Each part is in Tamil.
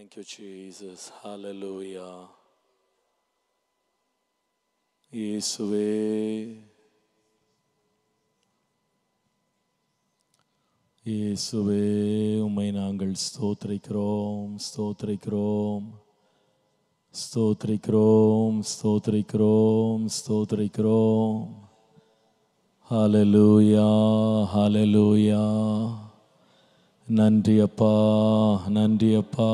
Thank you, Jesus. Hallelujah. இயேசுவே, இயேசுவே, உம்மை நாங்கள் ஸ்தோத்திரிக்கிறோம், ஸ்தோத்திரிக்கிறோம், ஸ்தோத்திரிக்கிறோம், ஸ்தோத்திரிக்கிறோம், ஸ்தோத்திரிக்கிறோம். ஹல்லேலூயா, ஹல்லேலூயா. நன்றி அப்பா, நன்றி அப்பா,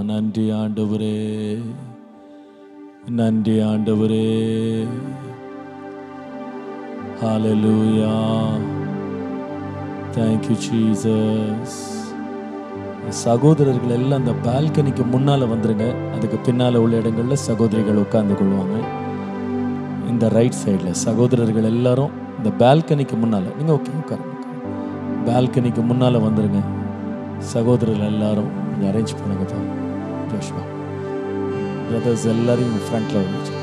நன்றி ஆண்டவரே, நன்றி ஆண்டவரே. ஹல்லேலூயா. Thank you, Jesus. சகோதரர்கள் எல்லாம் அந்த பால்கனிக்கு முன்னால் வந்துருங்க. அதுக்கு பின்னால் உள்ள இடங்களில் சகோதரிகள் உட்கார்ந்து கொள்வாங்க. இந்த ரைட் சைடில் சகோதரர்கள் எல்லாரும் இந்த பால்கனிக்கு முன்னால், நீங்கள் ஓகே உட்காருங்க, பால்கனிக்கு முன்னால் வந்துருங்க. சகோதரர்கள் எல்லாரும் கொஞ்சம் அரேஞ்ச் பண்ணுங்க தான். ஜோஷ்வா பிரதர்ஸ் எல்லாரையும் ஃப்ரண்ட்டில் வந்துச்சு,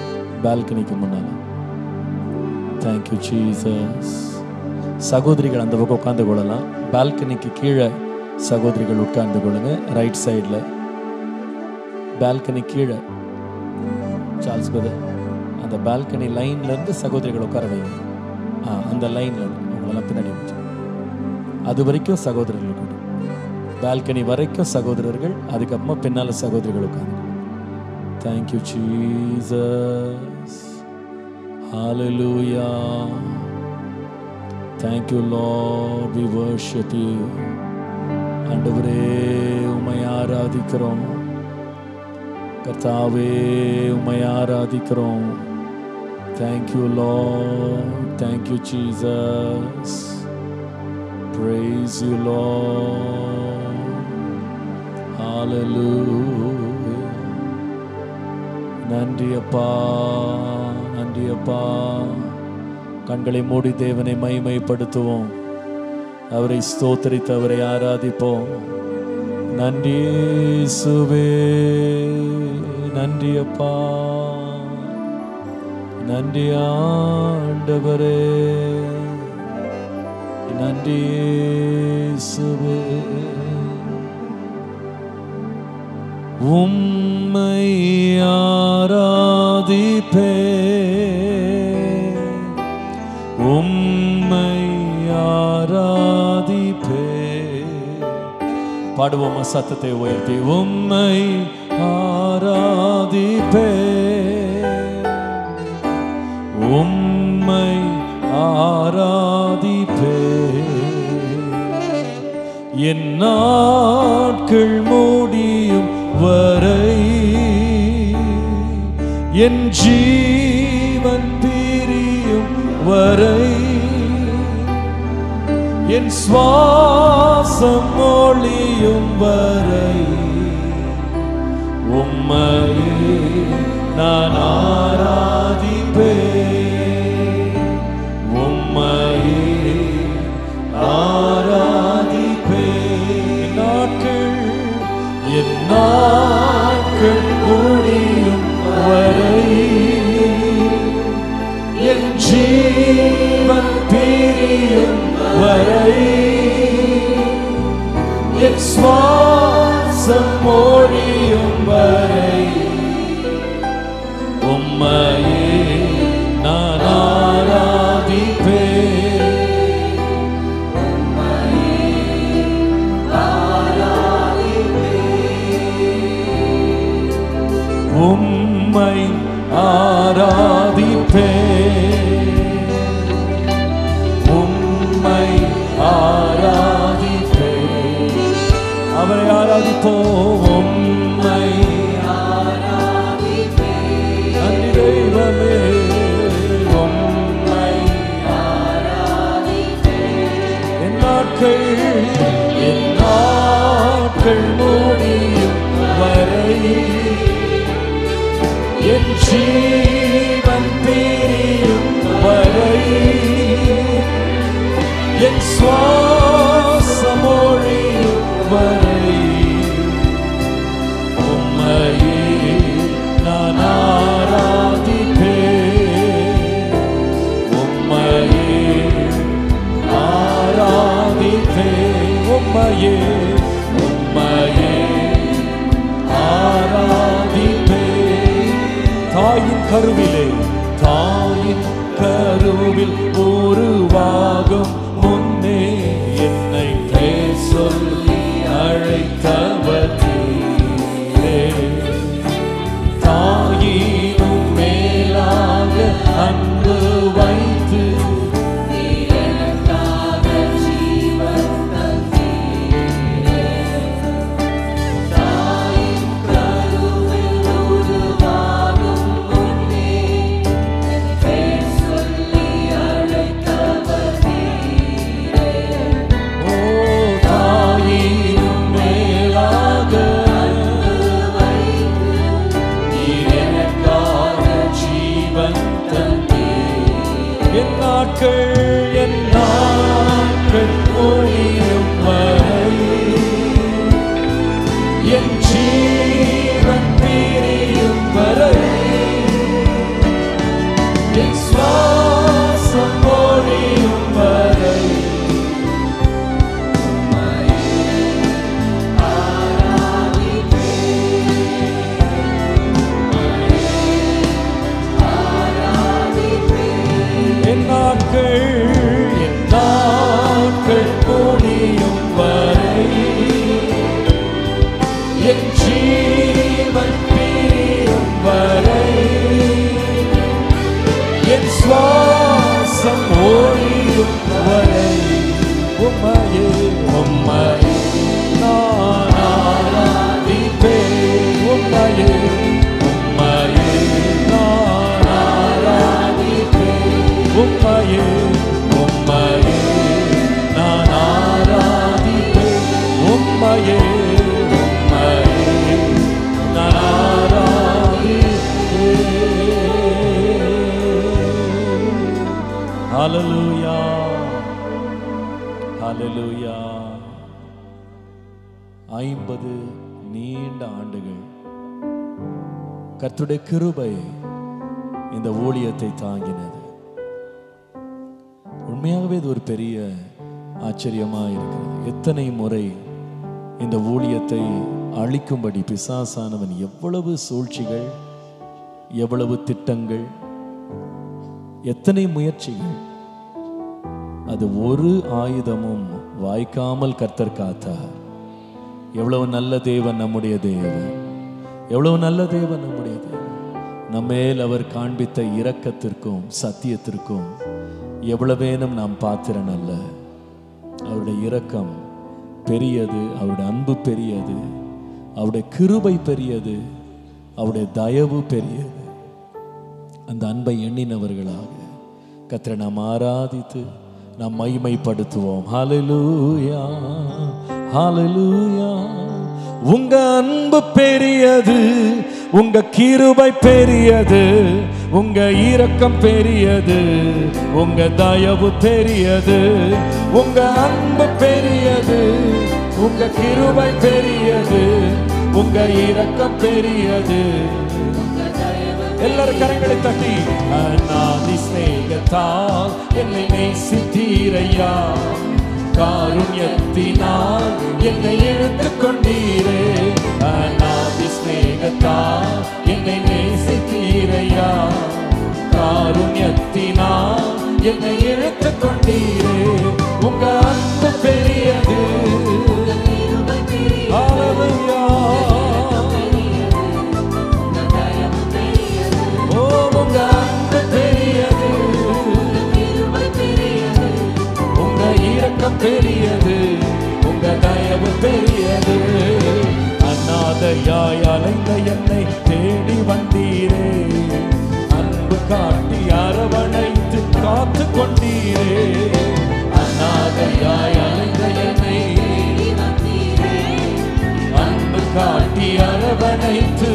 பால்கனிக்கு முன்னால். Thank you Jesus. சகோதரிகள் அந்த பக்கம் உட்கார்ந்து கொள்ளலாம். பால்கனிக்கு கீழே சகோதரிகள் உட்கார்ந்து கொள்ளுங்க. ரைட் சைடில் பால்கனி கீழே சார்ல்ஸ் பிரதர் அந்த பால்கனி லைன்லேருந்து சகோதரிகள் உட்கார வைங்க. அந்த லைனில் உங்களெல்லாம் பின்னாடி வச்சு அது வரைக்கும் சகோதரர்கள் உட்காந்து, பால்கனி வரைக்கும் சகோதரர்கள், அதுக்கப்புறமா பின்னால் சகோதரிகள் உட்காந்து. Thank you Jesus. Hallelujah. Thank you, Lord. We worship you. ஆண்டவரே, உம்மை ஆராதிக்கிறோம். கர்த்தாவே, உம்மை ஆராதிக்கிறோம். Thank you, Lord. Thank you, Jesus. Praise you, Lord. Hallelujah. நன்றி அப்பா, நன்றி அப்பா. கண்களை மூடி தேவனை மகிமைப்படுத்துவோம். அவரை ஸ்தோத்திரித்து அவரை ஆராதிப்போம். நன்றி இயேசுவே, நன்றி அப்பா, நன்றி ஆண்டவரே, நன்றி இயேசுவே. உம்மை ஆராதிப்பே, உம்மை ஆராதிப்பே. பாடுவோமா சத்தத்தை உயர்த்தி? உம்மை ஆராதிப்பே, உம்மை ஆராதிப்பே. என் நாட்கள் முடியும் வரை, என் ஜீவன் பிரியும் வரை, என் சுவாசம் ஒழியும் வரை, உம்மை நான் ஆராதிப்பேன், உம்மை ஆராதிப்பேன். என் நாட்கள் முடியும் வரை, என் ஜீவன் பிரியும் வரை, என் சுவாசம் ஒழியும் வரை, உம்மையே நான் ஆராதிப்பேன், உம்மையே ஆராதிப்பேன், உம்மை ஆராதிப்பேன், உம்மை ஆராதிப்பேன். அவரை ஆராதிப்போம். உம்மை ஆராதிப்பேன். நன்றி தெய்வமே. உம்மை ஆராதிப்பேன். என் நாட்கள் முடியும் வரை, என் ஜீவன் பிரியும் வரை, என் சுவாசம் ஒழியும் வரை, உம்மையே நான் ஆராதிப்பேன், உம்மையே ஆராதிப்பேன். கருவிலே தாயின் கருவில் உருவாகும் முன்னே என்னை பேர் சொல்லி அழைத்தவர் நீரே. தாயினும் மேலாக அன்பு வைத்து என் நாட்கள் ஒளியும் வரை என் ஜீவன் பிரியும் வரை என் சுவாசம் ஒளியும் வரை என் நாட்கள் முடியும் வரை என் ஜீவன் பிரியும் வரை என் சுவாசம் ஒளியும் வரை உம்மையே நான் ஆராதிப்பேன். உம்மையே நான் ஆராதிப்பேன். உம்மையே நான் ஆராதிப்பேன். உம்மையே நான் ஆராதிப்பேன். ஹல்லேலூயா, ஹல்லேலூயா. 50 நீண்ட ஆண்டுகள் கர்த்தருடைய கிருபை இந்த ஊழியத்தை தாங்கினது. உண்மையாகவே இது ஒரு பெரிய ஆச்சரியமாக இருக்கிறது. எத்தனை முறை இந்த ஊழியத்தை அழிக்கும்படி பிசாசானவன் எவ்வளவு சூழ்ச்சிகள், எவ்வளவு திட்டங்கள், எத்தனை முயற்சிகள், அது ஒரு ஆயுதமும் வாய்க்காமல் கர்த்தர் காத்தார். எவ்வளவு நல்ல தேவன் நம்முடைய தேவன், எவ்வளவு நல்ல தேவன் நம்முடைய தேவன். நம்மேல் அவர் காண்பித்த இரக்கத்திற்கும் சத்தியத்திற்கும் எவ்வளவேனும் நாம் பாத்திரன் அல்ல. அவருடைய இரக்கம் பெரியது, அவருடைய அன்பு பெரியது, அவருடைய கிருபை பெரியது, அவருடைய தயவு பெரியது. அந்த அன்பை எண்ணினவர்களாக கர்த்தரை நாம் ஆராதித்து நாம் மகிமைப்படுத்துவோம். ஹல்லேலூயா, ஹல்லேலூயா. உங்க அன்பு பெரியது, உங்க கிருபை பெரியது, உங்க இரக்கம் பெரியது, உங்க தயவு பெரியது. உங்க அன்பு பெரியது, உங்க கிருபை பெரியது, உங்க இரக்கம் பெரியது. எல்லாரும் கரங்களை தட்டி அநாதி ஸ்நேகத்தால் என்னை நேசித்தீரையா, காருண்யத்தினால் என்னை இழுத்துக் கொண்டீரே. அநாதி ஸ்நேகத்தால் என்னை நேசித்தீரையா, காருண்யத்தினால் என்னை இழுத்துக் கொண்டீரே. உங்க அன்பு பெரியது. ஹல்லேலூயா. ஓ உங்க அன்பு பெரியது, உங்க இரக்கம் பெரியது, உங்க தயவு பெரியது. அநாதையாய் அலைந்த என்னை தேடி வந்தீரே, அன்பு காட்டி அரவணைத்து காத்து கொண்டீரே. அநாதையாய் அலைந்த என்னை அன்பு காட்டி அரவணைத்து.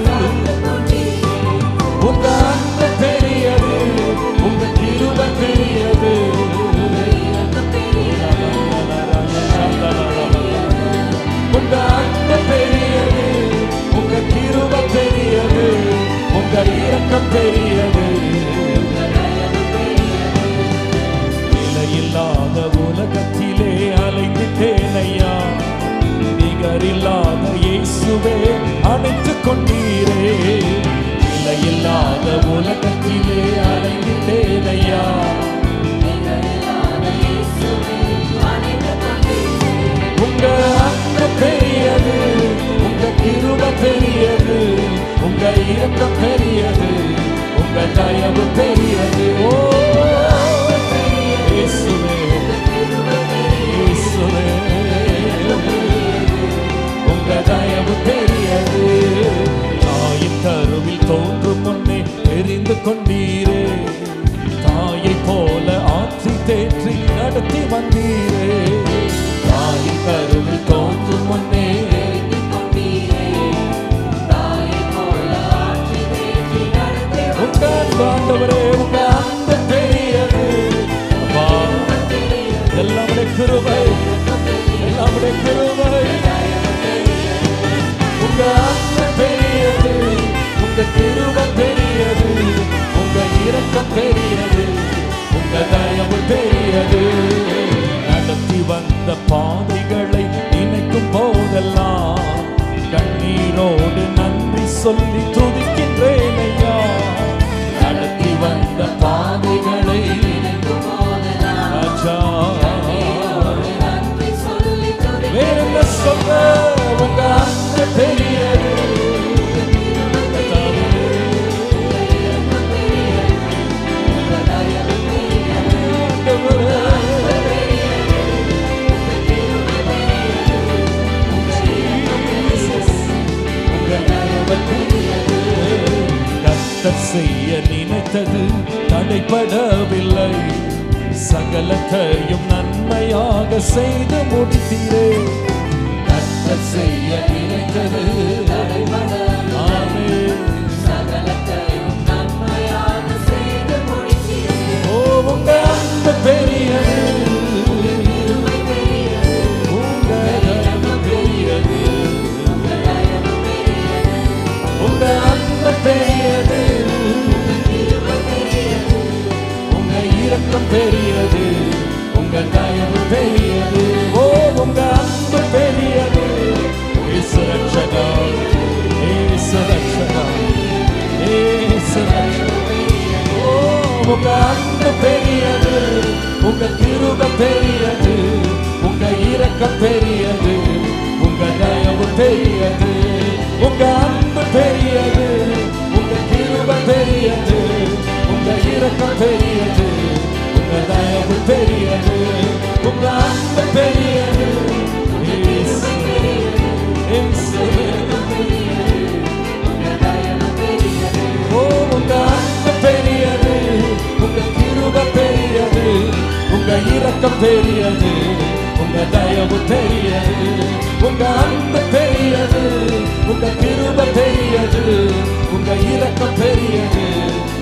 உங்க அன்பு பெரியது, உங்க கிருபை பெரியது. உங்க அன்பு பெரியது, உங்க கிருபை பெரியது, உங்க இரக்கம் பெரியது. நிலையில்லாத உலகத்திலே அலைந்துட்டேனையா, நிகரில்லாத இயேசுவே அணைத்துக் கொண்டீரே. தயவு பெரியது. ஓ இயேசுவே, இயேசுவே, உங்க தயவு பெரியது. தாயின் கருவில் தோன்றும் முன்னே தெரிந்து கொண்டீரே, தாயை போல ஆற்றி தேற்றி நடத்தி வந்தீரே. தாயின் கருவில் தோன்றும் முன்னே உங்க ஆண்டவரே, உங்க அன்பு பெரியது. அப்பா, எல்லாமுடைய கிருபை, எல்லாமுடைய கிருபை. உங்க அன்பு பெரியது, உங்க கிருபை பெரியது, உங்க இரக்கம் பெரியது, உங்க தயவு பெரியது. நடத்தி வந்த பாதைகளை நினைக்கும் போதெல்லாம் கண்ணீரோடு நன்றி சொல்லி துதிக்கின்றேன் ஐயா. நடத்தி வந்த பாதைகளை நினைக்கும் போதெல்லாம் ராஜா வேற என்ன சொல்ல, உங்க அன்பு பெரியது. கர்த்தர் செய்ய நினைத்தது தடைபடவில்லை, சகலத்தையும் நன்மையாக செய்து முடித்தீரே. கர்த்தர் செய்ய நினைத்தது தடைபடவில்லை, சகலத்தையும் நன்மையாக செய்து முடித்தீரே. ஓ உங்க அன்பு பெரியது, உங்க தயவு பெரியது, உங்க அன்பு பெரியது, உங்க இரக்கம் பெரியது, உங்க தயவு பெரியது. ஓ உங்க அன்பு பெரியது. இயேசு ரட்சகா, இயேசு ரட்சகா, இயேசு ரட்சகா. ஓ உங்க அன்பு பெரியது, உங்க கிருபை பெரியது, உங்க இரக்கம் பெரியது, உங்க தயவு பெரியது. உங்க அன்பு பெரியது, உங்க கிருபை பெரியது, உங்க இரக்கம் பெரியது, உங்க தயவு பெரியது. உங்க அன்பு பெரியது. இயேசுவே, இயேசுவே. ஓ உங்க அன்பு பெரியது, உங்க கிருபை பெரியது, உங்க இரக்கம் பெரியது, உங்க தயவு பெரியது. உங்க அன்பு பெரியது, உங்க கிருபை பெரியது, உங்க இரக்கம் பெரியது,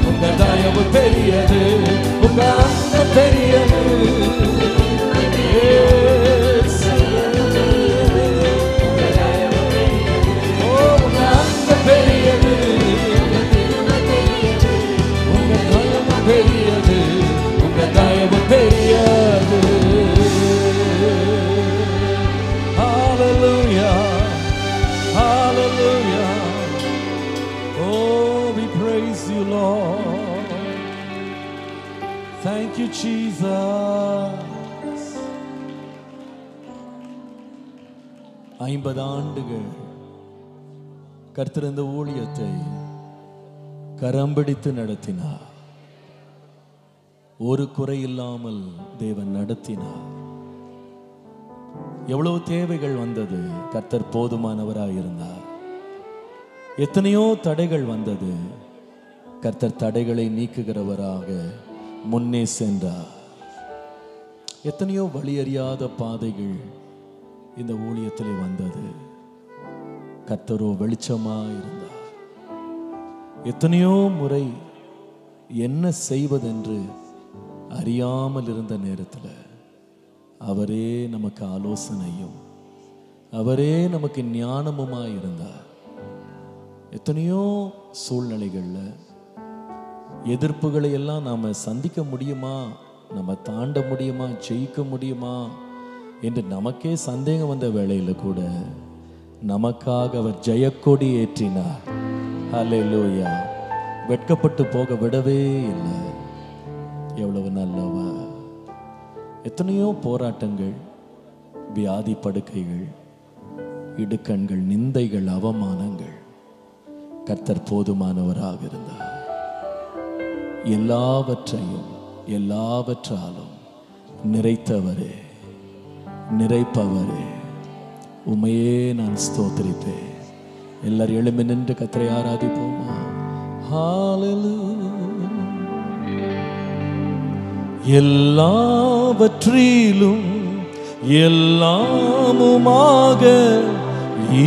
உங்க தயவு பெரியது. உங்க அன்பு பெரியது. ஓ உங்க அன்பு பெரியது, உங்க தயவு பெரியது, உங்க தயவு பெரியது. Hallelujah, hallelujah. Oh, we praise you, Lord. Thank you, Jesus. 50 ஆண்டுகள் கர்த்தர் இந்த ஊழியத்தை கரம் பிடித்து நடத்தினார். ஒரு குறை இல்லாமல் தேவன் நடத்தினார். எவ்வளவு தேவைகள் வந்தது, கர்த்தர் போதுமானவராய் இருந்தார். எத்தனையோ தடைகள் வந்தது, கர்த்தர் தடைகளை நீக்குகிறவராக முன்னே சென்றார். எத்தனையோ வழியறியாத பாதைகள் இந்த ஊழியத்திலே வந்தது, கர்த்தரோ வெளிச்சமாய் இருந்தார். எத்தனையோ முறை என்ன செய்வதென்று அறியாமல் இருந்த நேரத்தில் அவரே நமக்கு ஆலோசனையும் அவரே நமக்கு ஞானமுமாய் இருந்தார். எத்தனையோ சூழ்நிலைகளில் எதிர்ப்புகளை எல்லாம் நாம் சந்திக்க முடியுமா, நம்ம தாண்ட முடியுமா, ஜெயிக்க முடியுமா என்று நமக்கே சந்தேகம் வந்த வேளையில் கூட நமக்காக அவர் ஜெயக்கொடி ஏற்றினார். ஹல்லேலூயா. வெட்கப்பட்டு போக விடவே இல்லை. எவ்வளவு நல்லவர். எத்தனையோ போராட்டங்கள், வியாதி படுக்கைகள், இடுக்கண்கள், நிந்தைகள், அவமானங்கள், கர்த்தர் போதுமானவராக இருந்தார். எல்லாவற்றையும் எல்லாவற்றாலும் நிறைத்தவரே, நிறைப்பவரே, உமையே நான் ஸ்தோத்திரிப்பேன். எல்லாரும் எழும்பி நின்று கர்த்தரை ஆராதிப்போமா? எல்லாவற்றிலும் எல்லாமுமாக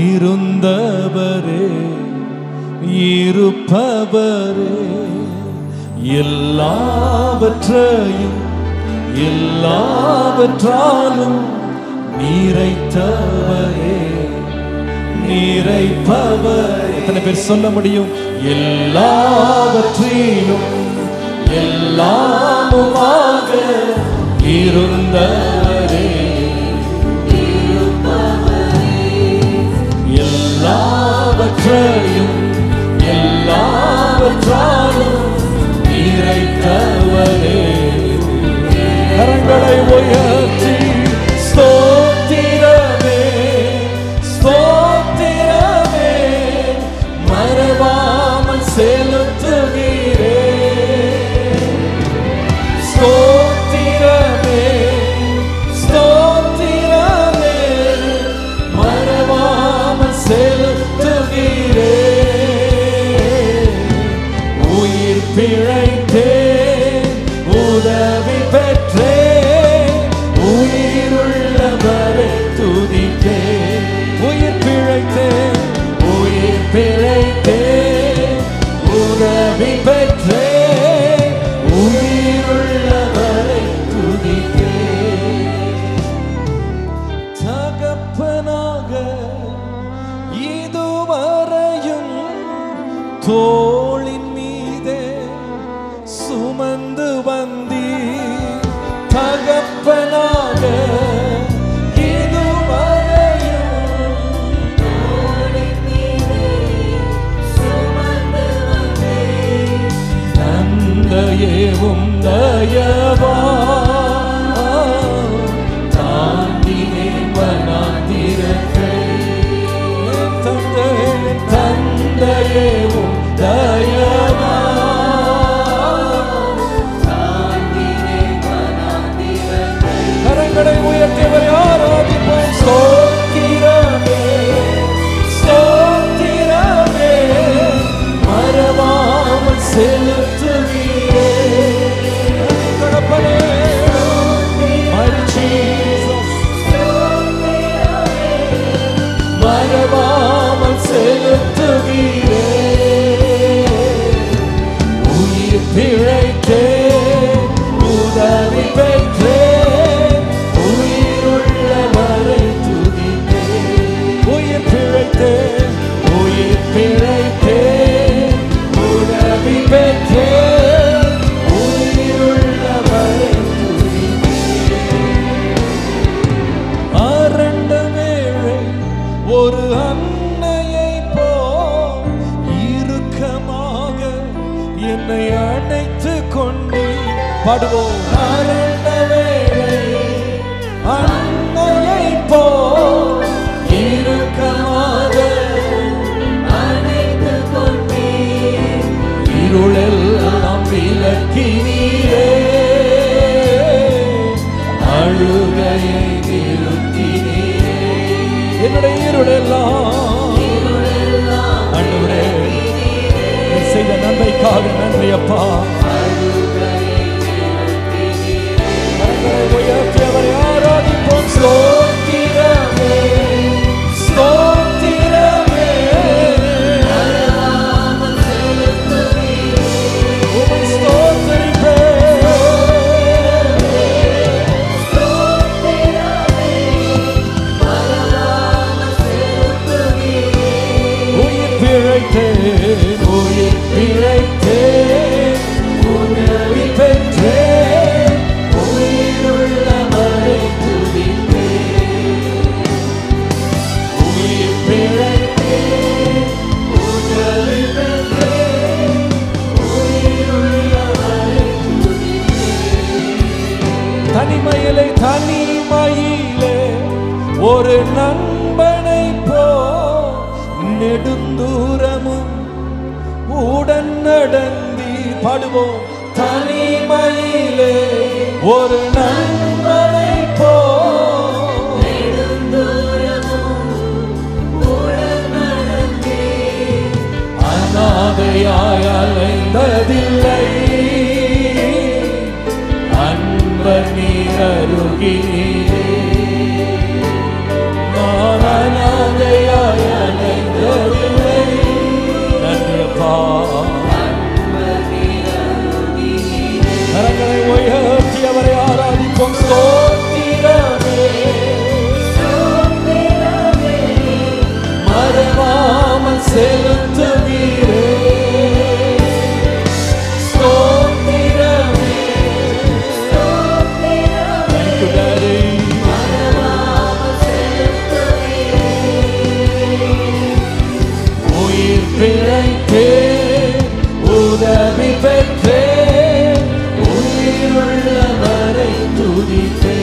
இருந்தவரே, இருப்பவரே, எல்லாவற்றையும் எல்லாவற்றாலும் நிறைத்தவரே, நிறைப்பவரே. எத்தனை பேர் சொல்ல முடியும்? எல்லாவற்றிலும் எல்லாமுமாக இருந்தவரே, எல்லாவற்றையும் எல்லாவற்றாலும் நிறைத்தவரே. கரங்களை உயர்த்தி ஸ்தோத்திரமே, ஸ்தோத்திரமே, மறவாமல் செலுத்துகிறே. ஸ்தோத்திரமே, ஸ்தோத்திரமே, மறவாமல் செலுத்துகிறே. உயிர் பிழைத்தேன், உதவி பெற்றேன், உயிருள்ளவரை துதித்தேன். உயிர் பிழைத்தேன், உயிர் பிழைத்தேன், உதவி பெற்றேன், உயிருள்ளவரை துதித்தேன். தகப்பனாக இதுவரையும் தோளின் மீதே சுமந்து வந்தி. தகப்பனாக இதுவரையும் தோளின் மீதே சுமந்து வந்தி. தந்தையேவும் தயவா தாண்டினேன் வனாந்திரத்தை. தந்தையேவும் தயவா தாண்டினேன் வனாந்திரத்தை. கரங்களை உயர்த்தியவரை ஆராதிப்போம். ஸ்தோத்திரமே, ஸ்தோத்திரமே, மறவாமல் செலுத்துகிறே. தகப்பனே, my Jesus, மறவாமல் செலுத்துகிறே. உயிர் பிழைத்தேன், உதவி பெற்றேன், உயிருள்ளவரை துதித்தேன். உயிர் பிழைத்தேன், உயிர் பிழைத்தேன், உதவி பெற்றேன், உயிருள்ளவரை துதித்தேன். அரண்ட வேளை ஒரு அன்னையை போல் இறுக்கமாக என்னை அணைத்து கொண்டு பாடுவோம். அரண்ட வேளை அன்னையை போல் இறுக்கமாக அணைத்து கொண்டு இருளெல்லாம் விலக்கினீரே. அழுகையை நிறுத்தினீரே. என்னுடைய இருளெல்லாம் ஆண்டவரே செய்த நன்மைக்காக நன்றி அப்பா. உயர்த்தியவரை ஆராதிப்போம். ஸ்தோத்திரமே, ஸ்தோத்திரமே, உம்மை ஸ்தோத்திரிப்பேன். உயிர் பிழைத்தேன், உயிர் பிழைத்தேன், உதவி பெற்றேன், உயிருள்ளவரை துதித்தேன். உயிர் பிழைத்தேன், உதவி பெற்றேன், உயிருள்ளவரை துதித்தேன். தனிமையிலே தனிமையிலே ஒரு நண்பனை போ நெடுந்தூரமும் உடன் நடந்தி பாடுவோம். தனிமையிலே ஒரு நண்பனை அனாதையாய் அலைந்ததில்லை, அன்பர் நீர் அருகிலே. நான் அனாதையாய் அலைந்ததில்லை. நன்றியப்பா. கரங்களை உயர்த்தி அவரை ஆராதிப்போம். ஸ்தோத்திரமே மறவாமல் செலுத்துவீரே. ஸ்தோத்திரமே உயிர் பிழைத்தே உதவி பெற்றே உயிருள்ளவரை துதித்தே.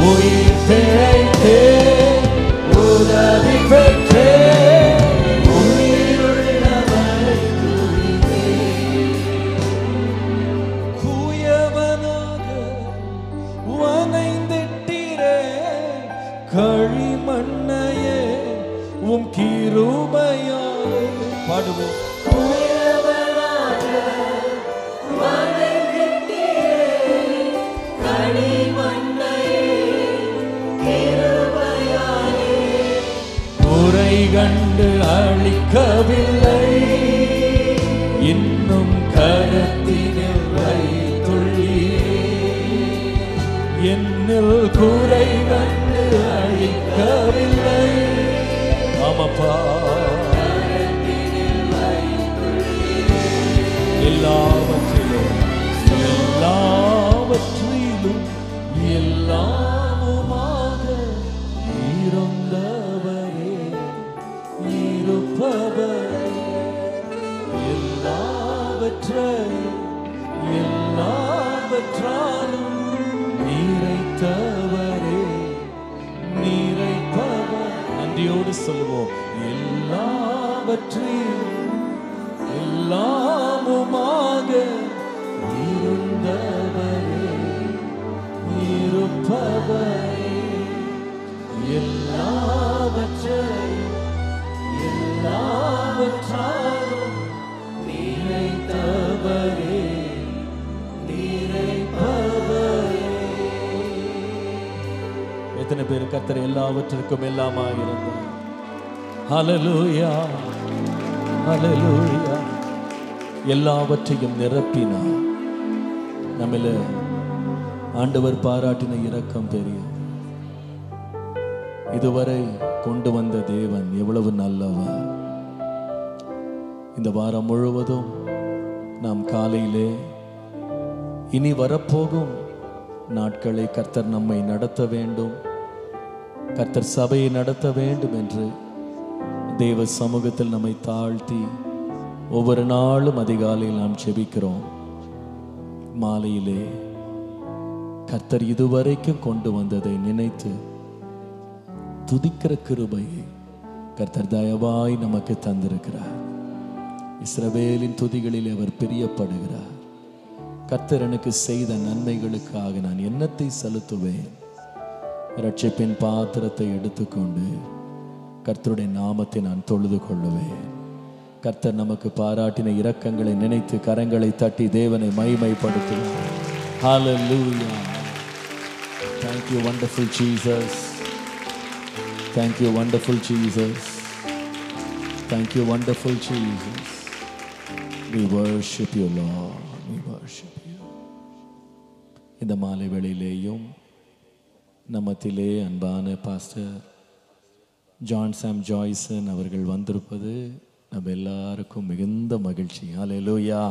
உயிர் பிழைத்தே உதவி பெற்றே உயிருள்ளவரை துதித்தே. குயவனாக வனைந்திட்டீரே களிமண்ணையே உம் கிருபையாலே. பாடுவோம். குறை கண்டு அழிக்கவில்லை, இன்னும் கரத்தினில் வைத்துள்ளீரே. என்னில் குறை கண்டு அழிக்கவில்லை. ஆமாப்பா. எல்லாவற்றிலும் எல்லாவற்றிலும் எல்லாமுமாக இருந்தவரே இருப்பவரே. எல்லாவற்றையும் எல்லாவற்றாலும் நிறைத்தவரே நிறைப்பவர். நன்றியோடு சொல்லுவோம். எல்லாவற்றையும் எல்லாமுமாக இருந்தவரே இருப்பவரே. எல்லாவற்றையும் எல்லாவற்றாலும் நிறைத்தவரே நிறைப்பவரே. எத்தனை பேர் கர்த்தர் எல்லாவற்றிற்கும் எல்லாமாக இருந்தார்? ஹல்லேலூயா ஹல்லேலூயா. எல்லாவற்றையும் நிரப்பினார். நம்மள ஆண்டவர் பாராட்டின இரக்கம் பெரிய. இதுவரை கொண்டு வந்த தேவன் எவ்வளவு நல்லவர். இந்த வாரம் முழுவதும் நாம் காலையிலே இனி வரப்போகும் நாட்களை கர்த்தர் நம்மை நடத்த வேண்டும், கர்த்தர் சபையை நடத்த வேண்டும் என்று தேவ சமூகத்தில் நம்மை தாழ்த்தி ஒவ்வொரு நாளும் அதிகாலையில் நாம் ஜெபிக்கிறோம். மாலையிலே கர்த்தர் இதுவரைக்கும் கொண்டு வந்ததை நினைத்து துதிக்கிற கிருபையை கர்த்தர் தயவாய் நமக்கு தந்திருக்கிறார். இஸ்ரவேலின் துதிகளில் அவர் பிரியப்படுகிறார். கர்த்தர் எனக்கு செய்த நன்மைகளுக்காக நான் என்னத்தை செலுத்துவேன்? இரட்சிப்பின் பாத்திரத்தை எடுத்துக்கொண்டு கர்த்தருடைய நாமத்தை நான் தொழுது கொள்ளுவேன். கர்த்தர் நமக்கு பாராட்டின இரக்கங்களை நினைத்து கரங்களை தட்டி தேவனை மகிமைப்படுத்துவோம். ஹல்லேலூயா. Thank you wonderful Jesus. Thank you wonderful Jesus. Thank you wonderful Jesus. We worship you Lord. We worship you. இந்த மாலை வேளையிலேயும் நம்மத்திலே அன்பான பாஸ்டர் ஜான் சாம் ஜாய்சன் அவர்கள் வந்திருப்பது நம்ம எல்லாருக்கும் மிகுந்த மகிழ்ச்சி. ஹல்லேலூயா.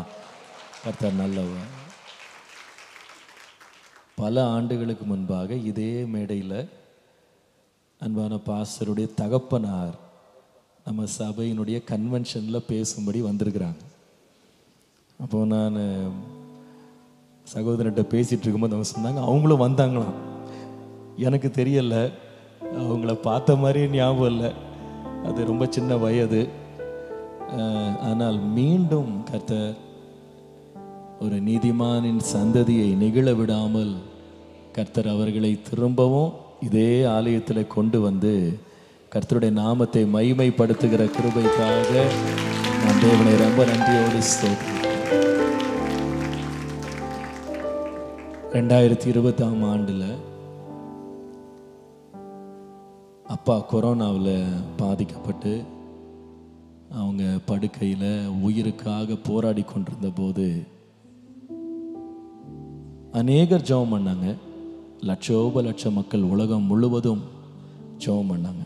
கர்த்தர் நல்லவர். பல ஆண்டுகளுக்கு முன்பாக இதே மேடையில் அன்பான பாஸ்டருடைய தகப்பனார் நம்ம சபையினுடைய கன்வென்ஷனில் பேசும்படி வந்திருக்கிறாங்க. அப்போது நான் சகோதரன்கிட்ட பேசிகிட்டு இருக்கும்போது அவங்க சொன்னாங்க அவங்களும் வந்தாங்களாம். எனக்கு தெரியலை, அவங்கள பார்த்த மாதிரியே ஞாபகம் இல்லை, அது ரொம்ப சின்ன வயது. ஆனால் மீண்டும் கர்த்தர் ஒரு நீதிமானின் சந்ததியை நிகழ விடாமல் கர்த்தர் அவர்களை திரும்பவும் இதே ஆலயத்தில் கொண்டு வந்து கர்த்தருடைய நாமத்தை மகிமைப்படுத்துகிற கிருபைக்காக நான் தேவனை ரொம்ப நன்றியோடு ஸ்தோத்திரிக்கிறேன். 2020ஆம் ஆண்டில் அப்பா கொரோனாவில் பாதிக்கப்பட்டு அவங்க படுக்கையில் உயிருக்காக போராடி கொண்டிருந்த போது அநேகர் ஜெபம் பண்ணாங்க. லட்சோப லட்ச மக்கள் உலகம் முழுவதும் ஜெபம் பண்ணாங்க.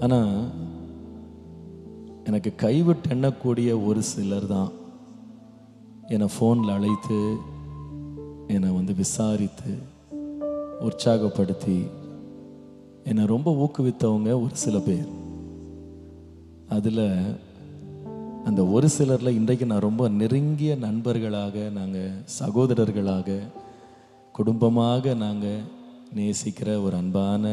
ஆனால் எனக்கு கைவிட்டு எண்ணக்கூடிய ஒரு சிலர் தான் என்னை ஃபோனில் அழைத்து என்னை விசாரித்து உற்சாகப்படுத்தி என்னை ரொம்ப ஊக்குவித்தவங்க ஒரு சில பேர். அதில் அந்த ஒரு சிலரில் இன்றைக்கு நான் ரொம்ப நெருங்கிய நண்பர்களாக, நாங்கள் சகோதரர்களாக, குடும்பமாக நாங்கள் நேசிக்கிற ஒரு அன்பான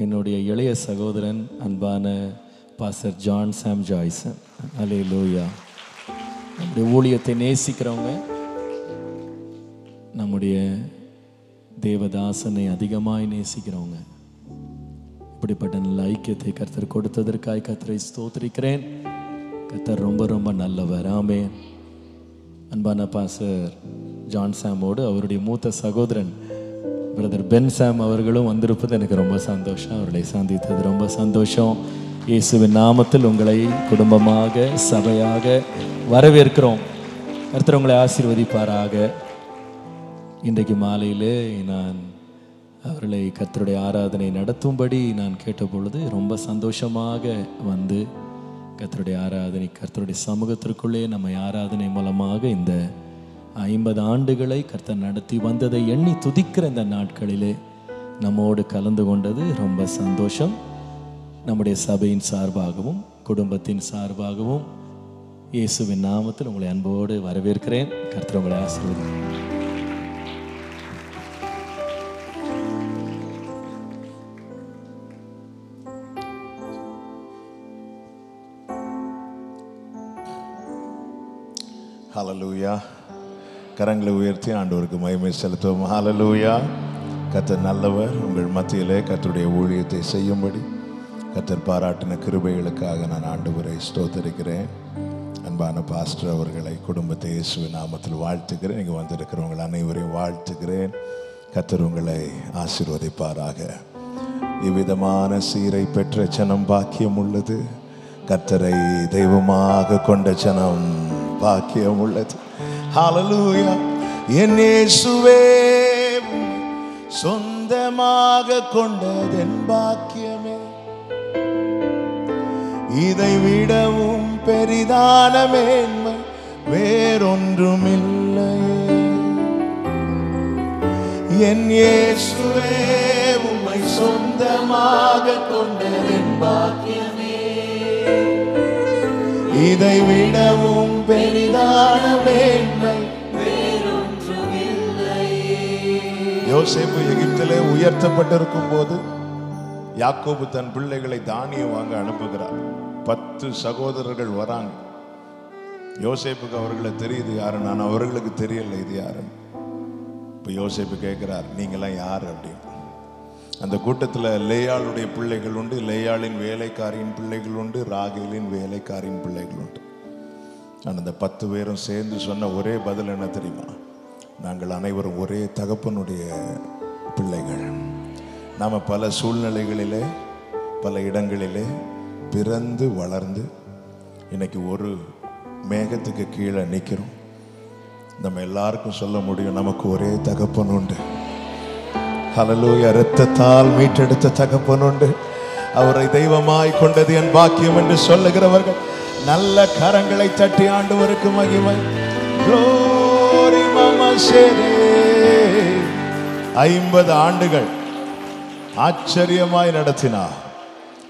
என்னுடைய இளைய சகோதரன், அன்பான பாஸ்டர் ஜான் சாம் ஜாய்சன். அல்லேலூயா. நம்முடைய ஊழியத்தை நேசிக்கிறவங்க, நம்முடைய தேவதாசனை அதிகமாய் நேசிக்கிறவங்க, இப்படிப்பட்ட நல்ல ஐக்கியத்தை கர்த்தர் கொடுத்ததற்காக கர்த்தரை ஸ்தோத்திரிக்கிறேன். கர்த்தர் ரொம்ப ரொம்ப நல்லவர். ஆமென். அன்பான பாஸ்டர் ஜான் சாமோடு அவருடைய மூத்த சகோதரன் பிரதர் பென் சாம் அவர்களும் வந்திருப்பது எனக்கு ரொம்ப சந்தோஷம். அவர்களை சந்தித்தது ரொம்ப சந்தோஷம். இயேசுவின் நாமத்தில் உங்களை குடும்பமாக சபையாக வரவேற்கிறோம். கர்த்தர் உங்களை ஆசீர்வதிப்பாராக. இன்றைக்கு மாலையிலே நான் அவர்களை கர்த்தருடைய ஆராதனை நடத்தும்படி நான் கேட்டபொழுது ரொம்ப சந்தோஷமாக வந்து கர்த்தருடைய ஆராதனை, கர்த்தருடைய சமூகத்திற்குள்ளே நம்ம ஆராதனை மூலமாக இந்த 50 ஆண்டுகளை கர்த்தர் நடத்தி வந்ததை எண்ணி துதிக்கிற இந்த நாட்களிலே நம்மோடு கலந்து கொண்டது ரொம்ப சந்தோஷம். நம்முடைய சபையின் சார்பாகவும் குடும்பத்தின் சார்பாகவும் இயேசுவின் நாமத்தில் உங்களை அன்போடு வரவேற்கிறேன். கர்த்தர் உங்களை ஆசீர்வதிப்பார். ஹல்லேலூயா. கரங்களை உயர்த்தி ஆண்டவருக்கு மகிமை செலுத்துவோம். ஹல்லேலூயா. கர்த்தர் நல்லவர். உங்கள் மத்தியிலே கர்த்தருடைய ஊழியத்தை செய்யும்படி கர்த்தர் பாராட்டின கிருபைகளுக்காக நான் ஆண்டவரை ஸ்தோத்திரிக்கிறேன். அன்பான பாஸ்டர் அவர்களை, குடும்பத்தை இயேசுவின் நாமத்தில் வாழ்த்துக்கிறேன். இங்கே வந்திருக்கிறவங்கள் அனைவரையும் வாழ்த்துக்கிறேன். கர்த்தர் உங்களை ஆசீர்வதிப்பாராக. இவ்விதமான சீரை பெற்ற ஜனம் பாக்கியம் உள்ளது. கர்த்தரை தெய்வமாக கொண்ட ஜனம் பாக்கியம் உள்ளது. ஹல்லேலூயா. என் இயேசுவே சொந்தமாக கொண்டதென் பாக்கியமே, இதை விடவும் பெரிதான மேன்மை வேறொன்றுமில்லை. என் இயேசுவே உம்மை சொந்தமாக கொண்டதென் பாக்கியமே, இதை விடவும் பெரிதான மேன்மை வேறொன்றுமில்லை. யோசேப்பு எகிப்திலே உயர்த்தப்பட்டிருக்கும் போது யாக்கோபு தன் பிள்ளைகளை தானியம் வாங்க அனுப்புகிறார். 10 சகோதரர்கள் வராங்க. யோசேப்புக்கு அவர்களை தெரியுது யாரு, நான் அவர்களுக்கு தெரியல இது யாருன்னு. இப்போ யோசேப்பு கேட்கிறார், நீங்களாம் யார் அப்படின்னு. அந்த கூட்டத்தில் லேயாளுடைய பிள்ளைகள் உண்டு, லேயாளின் வேலைக்காரியின் பிள்ளைகள் உண்டு, ராகேலின் வேலைக்காரியின் பிள்ளைகள் உண்டு. ஆனால் அந்த 10 பேரும் சேர்ந்து சொன்ன ஒரே பதில் என்ன தெரியுமா? நாங்கள் அனைவரும் ஒரே தகப்பனுடைய பிள்ளைகள். நாம் பல சூழ்நிலைகளிலே பல இடங்களிலே பிறந்து வளர்ந்து இன்னைக்கு ஒரு மேகத்துக்கு கீழே நிற்கிறோம். நம்ம எல்லாருக்கும் சொல்ல முடியும், நமக்கு ஒரே தகப்பன் உண்டு. ஹல்லேலூயா. இரத்தத்தால் மீட்டெடுத்த தகப்பன் உண்டு. அவரை தெய்வமாய் கொண்டது என் பாக்கியம் என்று சொல்லுகிறவர்கள் நல்ல கரங்களை தட்டி ஆண்டவருக்கு மகிமை. Glory Mama Shere. 50 ஆண்டுகள் ஆச்சரியமாய் நடத்தினார்.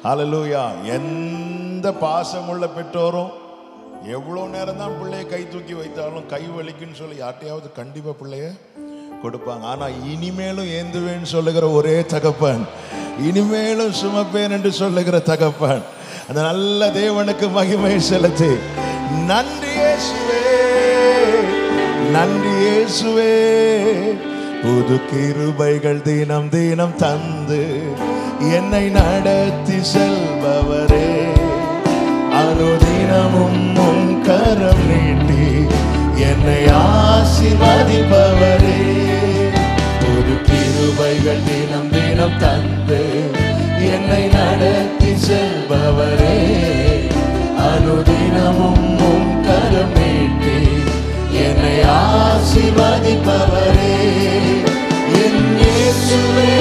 ஹல்லேலூயா. எந்த பாசமுள்ள பெற்றோரும் எவ்வளோ நேரம் தான் பிள்ளைய கை தூக்கி வைத்தாலும் கை வலிக்குன்னு சொல்லி யார்ட்டையாவது கண்டிப்பாக பிள்ளைய கொடுப்பாங்க. ஆனால் இனிமேலும் ஏந்துவேன்னு சொல்லுகிற ஒரே தகப்பன், இனிமேலும் சுமப்பேன் என்று சொல்லுகிற தகப்பன், அந்த நல்ல தேவனுக்கு மகிமை செலுத்தி நன்றி இயேசுவே. நன்றி இயேசுவே. புது கிருபைகள் தினம் தினம் தந்து என்னை நடத்தி செல்பவரே, அனுதினமும் உம் கரம் நீட்டி என்னை ஆசீர்வதிப்பவரே. புது கிருபைகள் தினம் தினம் தந்து என்னை நடத்தி செல்பவரே, அனுதினமும் உம் கரம் நீட்டி என்னை ஆசீர்வதிப்பவரே. என் இயேசுவே,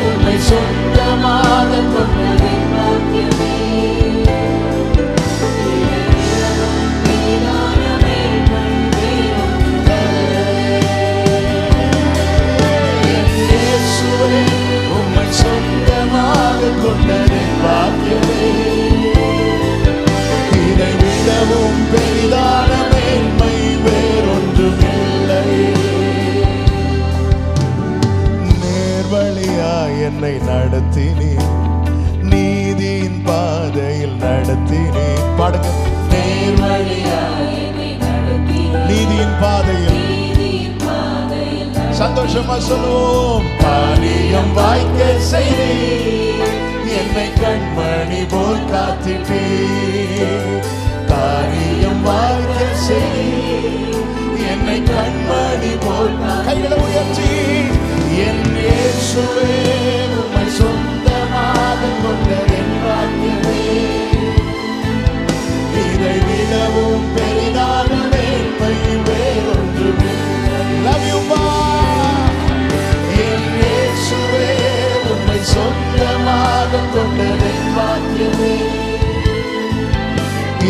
உம்மை சொந்தமாக கொண்டேன் பாக்கியமே. என் இயேசுவே, உம்மை சொந்தமாக கொண்டேன் பாக்கியமே. இதை விடவும் பெரிதான மேன்மை வேறொன்றுமில்லை. நேர்வழியா என்னை நடத்தினே, நீதியின் பாதையில் நடத்தினே. பாடுங்க. நேர்வழியா நீதியின் பாதையில், சந்தோஷமா சொல்லுவோம். காரியம் வாய்க்க செய்தே, என்னை கண்மணி போல் காத்திட்டே. காரியம் வாய்க்க செய்தே, என்னை கண்மணி போல். கைகளை உயர்த்தி, என் இயேசுவே, உம்மை சொந்தமாக கொண்டேன் பாக்கியமே. இதை விடவும் பெரிதான மேன்மை வேறொன்றுமில்லை. Love you, என் இயேசுவே, உம்மை சொந்தமாக கொண்டேன் பாக்கியமே.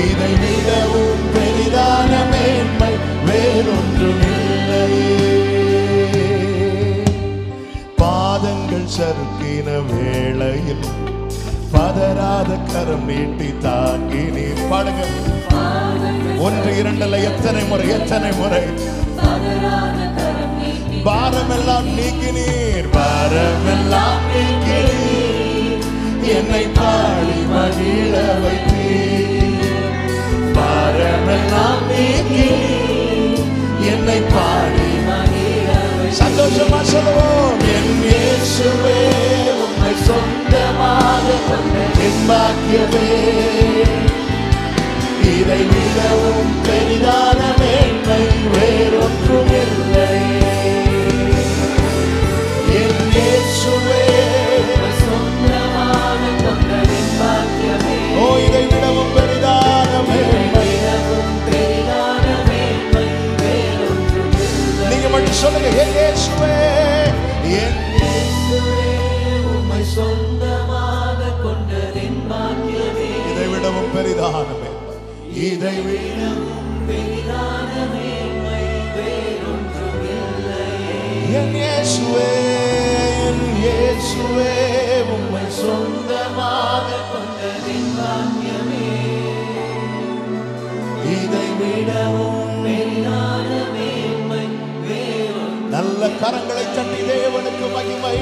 இதை விடவும் பெரிதான மேன்மை வேறொன்றுமில்லை. பாதங்கள் சறுக்கின வேளையில் பதறாத கரம் நீட்டி தாங்கினே. பாடுங்க. ஒன்று இரண்டல்ல, எத்தனை முறை எத்தனை முறை. பாரமெல்லாம் நீக்கினீர், பாரமெல்லாம் நீக்கினீர், என்னை பாடி மகிழ வைத்தீர். பாரமெல்லாம் நீக்கினீர், என்னை பாடி மகிழ வைத்தீர். சந்தோஷமா சொல்லுவோம். என் இயேசுவே, உம்மை சொந்தமாக கொண்டேன் பாக்கியமே. இதை விடவும் பெரிதான மேன்மை வேறொன்றுமில்லை. என் இயேசுவே, சொந்தமாக கொண்டேன் பாக்கியமே. ஓ, இதை விடவும் பெரிதான மேன்மை, பெரிதான மேன்மை வேறொன்றுமில்லை. நீங்க மட்டும் சொல்லுங்க. என் இயேசுவே, என் இயேசுவே, உம்மை சொந்தமாக கொண்டேன் பாக்கியமே. இதை விடவும் பெரிதான மேன்மை, இதை விடவும் பெரிதான மேன்மை வேறொன்றுமில்லை. என் இயேசுவே, என் இயேசுவே, உம்மை சொந்தமாக கொண்டேன் பாக்கியமே. இதை விடவும் பெரிதான மேன்மை வேறொன்றுமில்லை. நல்ல கரங்களை தட்டி தேவனுக்கு மகிமை.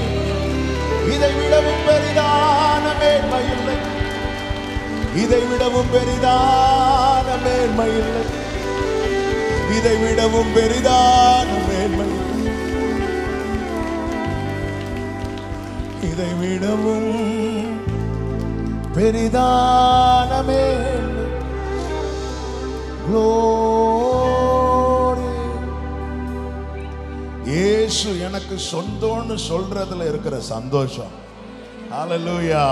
இதை விடவும் பெரிதான மேன்மை இல்லை. இதை விடவும் பெரிதான மேன்மை இல்லை. இதை விடவும் பெரிதான மேன்மை, இதை விடவும் பெரிதான மேன்மை. Glory. இயேசு எனக்கு சொந்தம்னு சொல்றதுல இருக்கிற சந்தோஷம். ஹல்லேலூயா.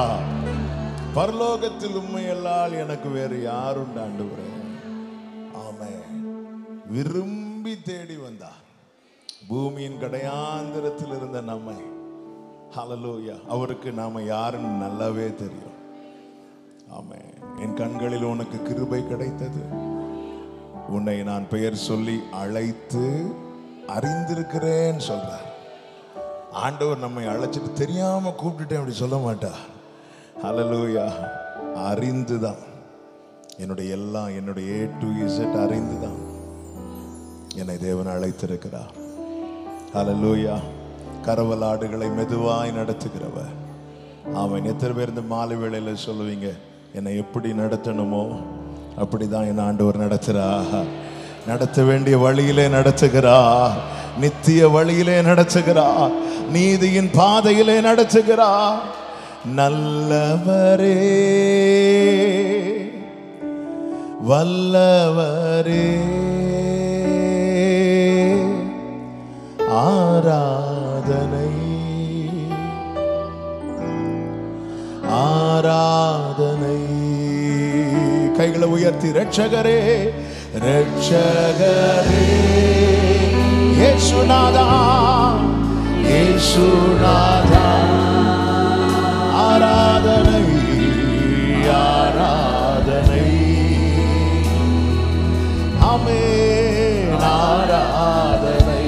பரலோகத்தில் உண்மையல்லால் எனக்கு வேறு யாருண்டு ஆண்டவரே. ஆமென். விரும்பி தேடி வந்தார். பூமியின் கடையாந்திரத்தில் இருந்த நம்மை, ஹல்லேலூயா, அவருக்கு நாம யாருன்னு நல்லாவே தெரியும். ஆமென். என் கண்களில் உனக்கு கிருபை கிடைத்தது. உன்னை நான் பெயர் சொல்லி அழைத்து அறிந்திருக்கிறேன் சொல்றார். ஆண்டவர் நம்மை அழைச்சிட்டு தெரியாம கூப்பிட்டுட்டேன் அப்படி சொல்ல மாட்டார். ஹல்லேலூயா. அறிந்துதான், என்னுடைய எல்லாம், என்னுடைய A to Z அறிந்துதான் என்னை தேவன் அழைத்திருக்கிறார். ஹல்லேலூயா. கரவலாடுகளை மெதுவாய் நடத்துகிறவர் அவன். எத்தனை பேர் இந்த மாலை வேளையில சொல்லுவீங்க, என்னை எப்படி நடத்தணுமோ அப்படிதான் என் ஆண்டவர் நடத்துறா. நடத்த வேண்டிய வழியிலே நடத்துகிறார், நித்திய வழியிலே நடத்துகிறார், நீதியின் பாதையிலே நடத்துகிறார். நல்லவரே வல்லவரே ஆராதனை ஆராதனை. கைகளை உயர்த்தி ரட்சகரே ரட்சகரே இயேசுநாதா இயேசுநாதா ஆராதனை ஆராதனை ஆமென் ஆராதனை.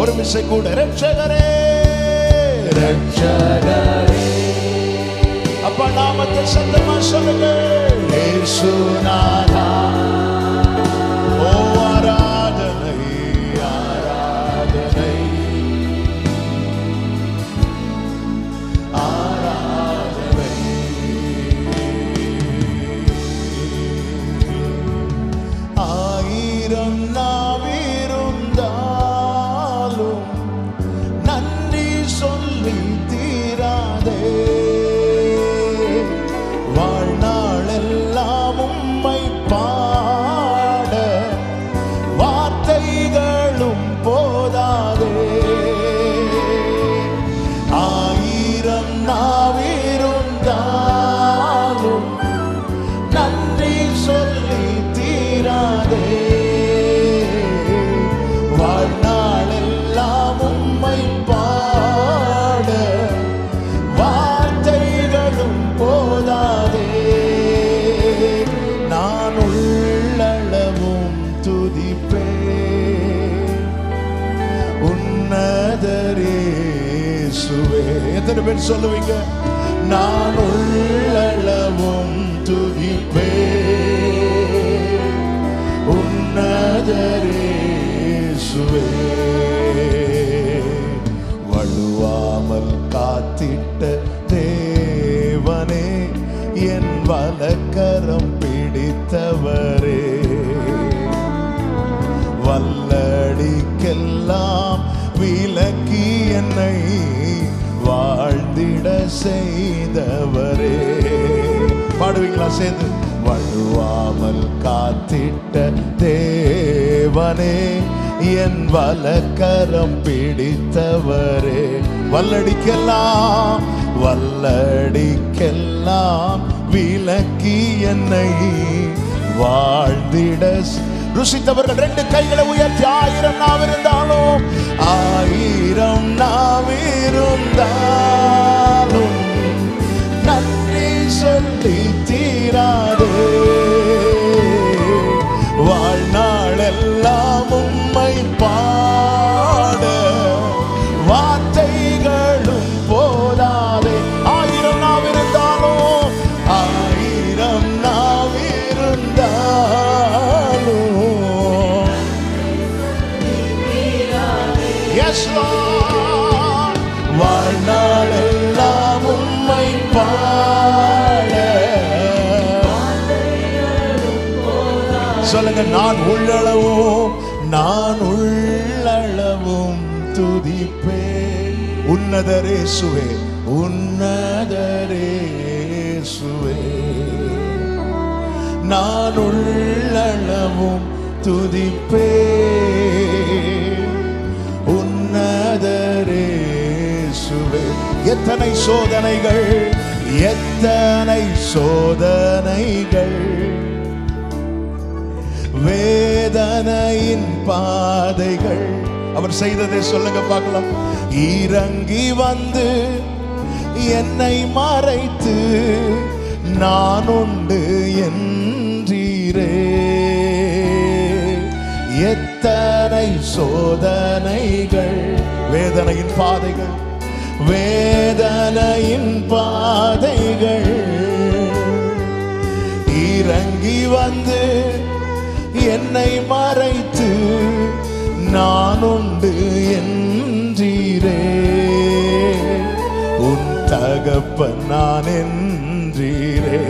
ஒரு விசை கூட ரட்சகரே ரட்சகரே. அப்பா நாமத்தை சத்தமா சொல்லுங்க. இயேசுநாதா ஓ ஆராதனை ஆராதனை ஆராதனை. ஆயிரம் நாவிருந்தாலும் நன்றி சொல்லி தீராதே. வாழ்நாளெல்லாம் உம்மை பாட வார்த்தைகளும் போதாதே. ஆயிரம் நாவிருந்தாலும் நன்றி சொல்லி தீராதே. வாழ்நாளெல்லாம் உம்மை பாட வார்த்தைகளும் போதாதே. நான் உள்ளளவும் துதிப்பேன் உன்னதரே இயேசுவே. எத்தனை பேர் சொல்லுவீங்க? நான் உள்ளளவும் துதிப்பேன் உன்னதரே இயேசுவே. வழுவாமல் காத்திட்ட தேவனே என் வலக்கரம் பிடித்தவரே. வல்லடிக்கெல்லாம் விலக்கி என்னை வாழ்ந்திட செய்தவரே. பாடுவீங்களா சேர்ந்து? வழுவாமல் காத்திட்ட தேவனே என் வலக்கரம் பிடித்தவரே. வல்லடிக்கெல்லாம் வல்லடிக்கெல்லாம் விலக்கி என்னை வாழ்ந்திட ருசித்தவர்கள். ரெண்டு கைகளை உயர்த்தி ஆயிரம் நாவிருந்தாலும் ஆயிரம் நாவிருந்தாலும் நன்றி சொல்லி தீராதே. வாழ்நாளெல்லாம் உம்மை பாட வார்த்தைகளும் போதாதே. ஆயிரம் நாவிருந்தாலும் ஆயிரம் நாவிருந்தாலும் எஸ் லார்ட் வாழ்நாளெல்லாம் உம்மை பாட. சொல்லுங்க. நான் உள்ளளவும் துதிப்பேன் உன்னதரே இயேசுவே உன்னதரே இயேசுவே. நான் உள்ளளவும் துதிப்பேன் உன்னதரே இயேசுவே. எத்தனை சோதனைகள் எத்தனை சோதனைகள் வேதனையின் பாதைகள். அவர் செய்ததை சொல்லுங்க பார்க்கலாம். இறங்கி வந்து என்னை மறைத்து நான் உண்டு என்றீரே. எத்தனை சோதனைகள் வேதனையின் பாதைகள் வேதனையின் பாதைகள் இறங்கி வந்து என்னை மறைத்து நான் உண்டு என்றீரே. உன் தகப்பன் நான் என்றீரே.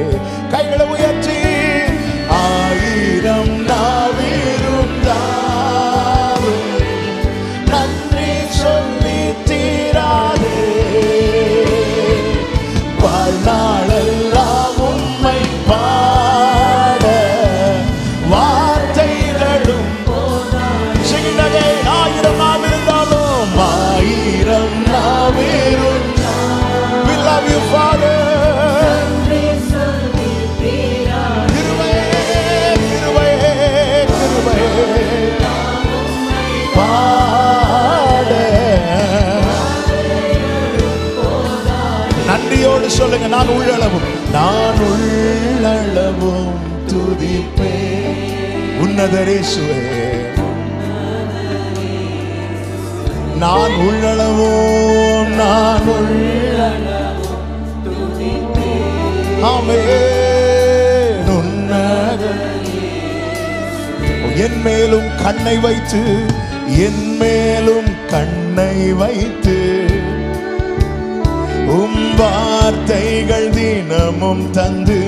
கைகளை உயர்த்தி ஆயிரம் நாவிரு love you, Father. நன்றியோடு சொல்லுங்க, நான் உள்ளளவும் துதிப்பே உன்னதரேசுவே. நான் உள்ளளவும் ஆமென் உன்னத. என் மேலும் கண்ணை வைத்து, என் மேலும் கண்ணை வைத்து, வார்த்தைகள் தினமும் தந்து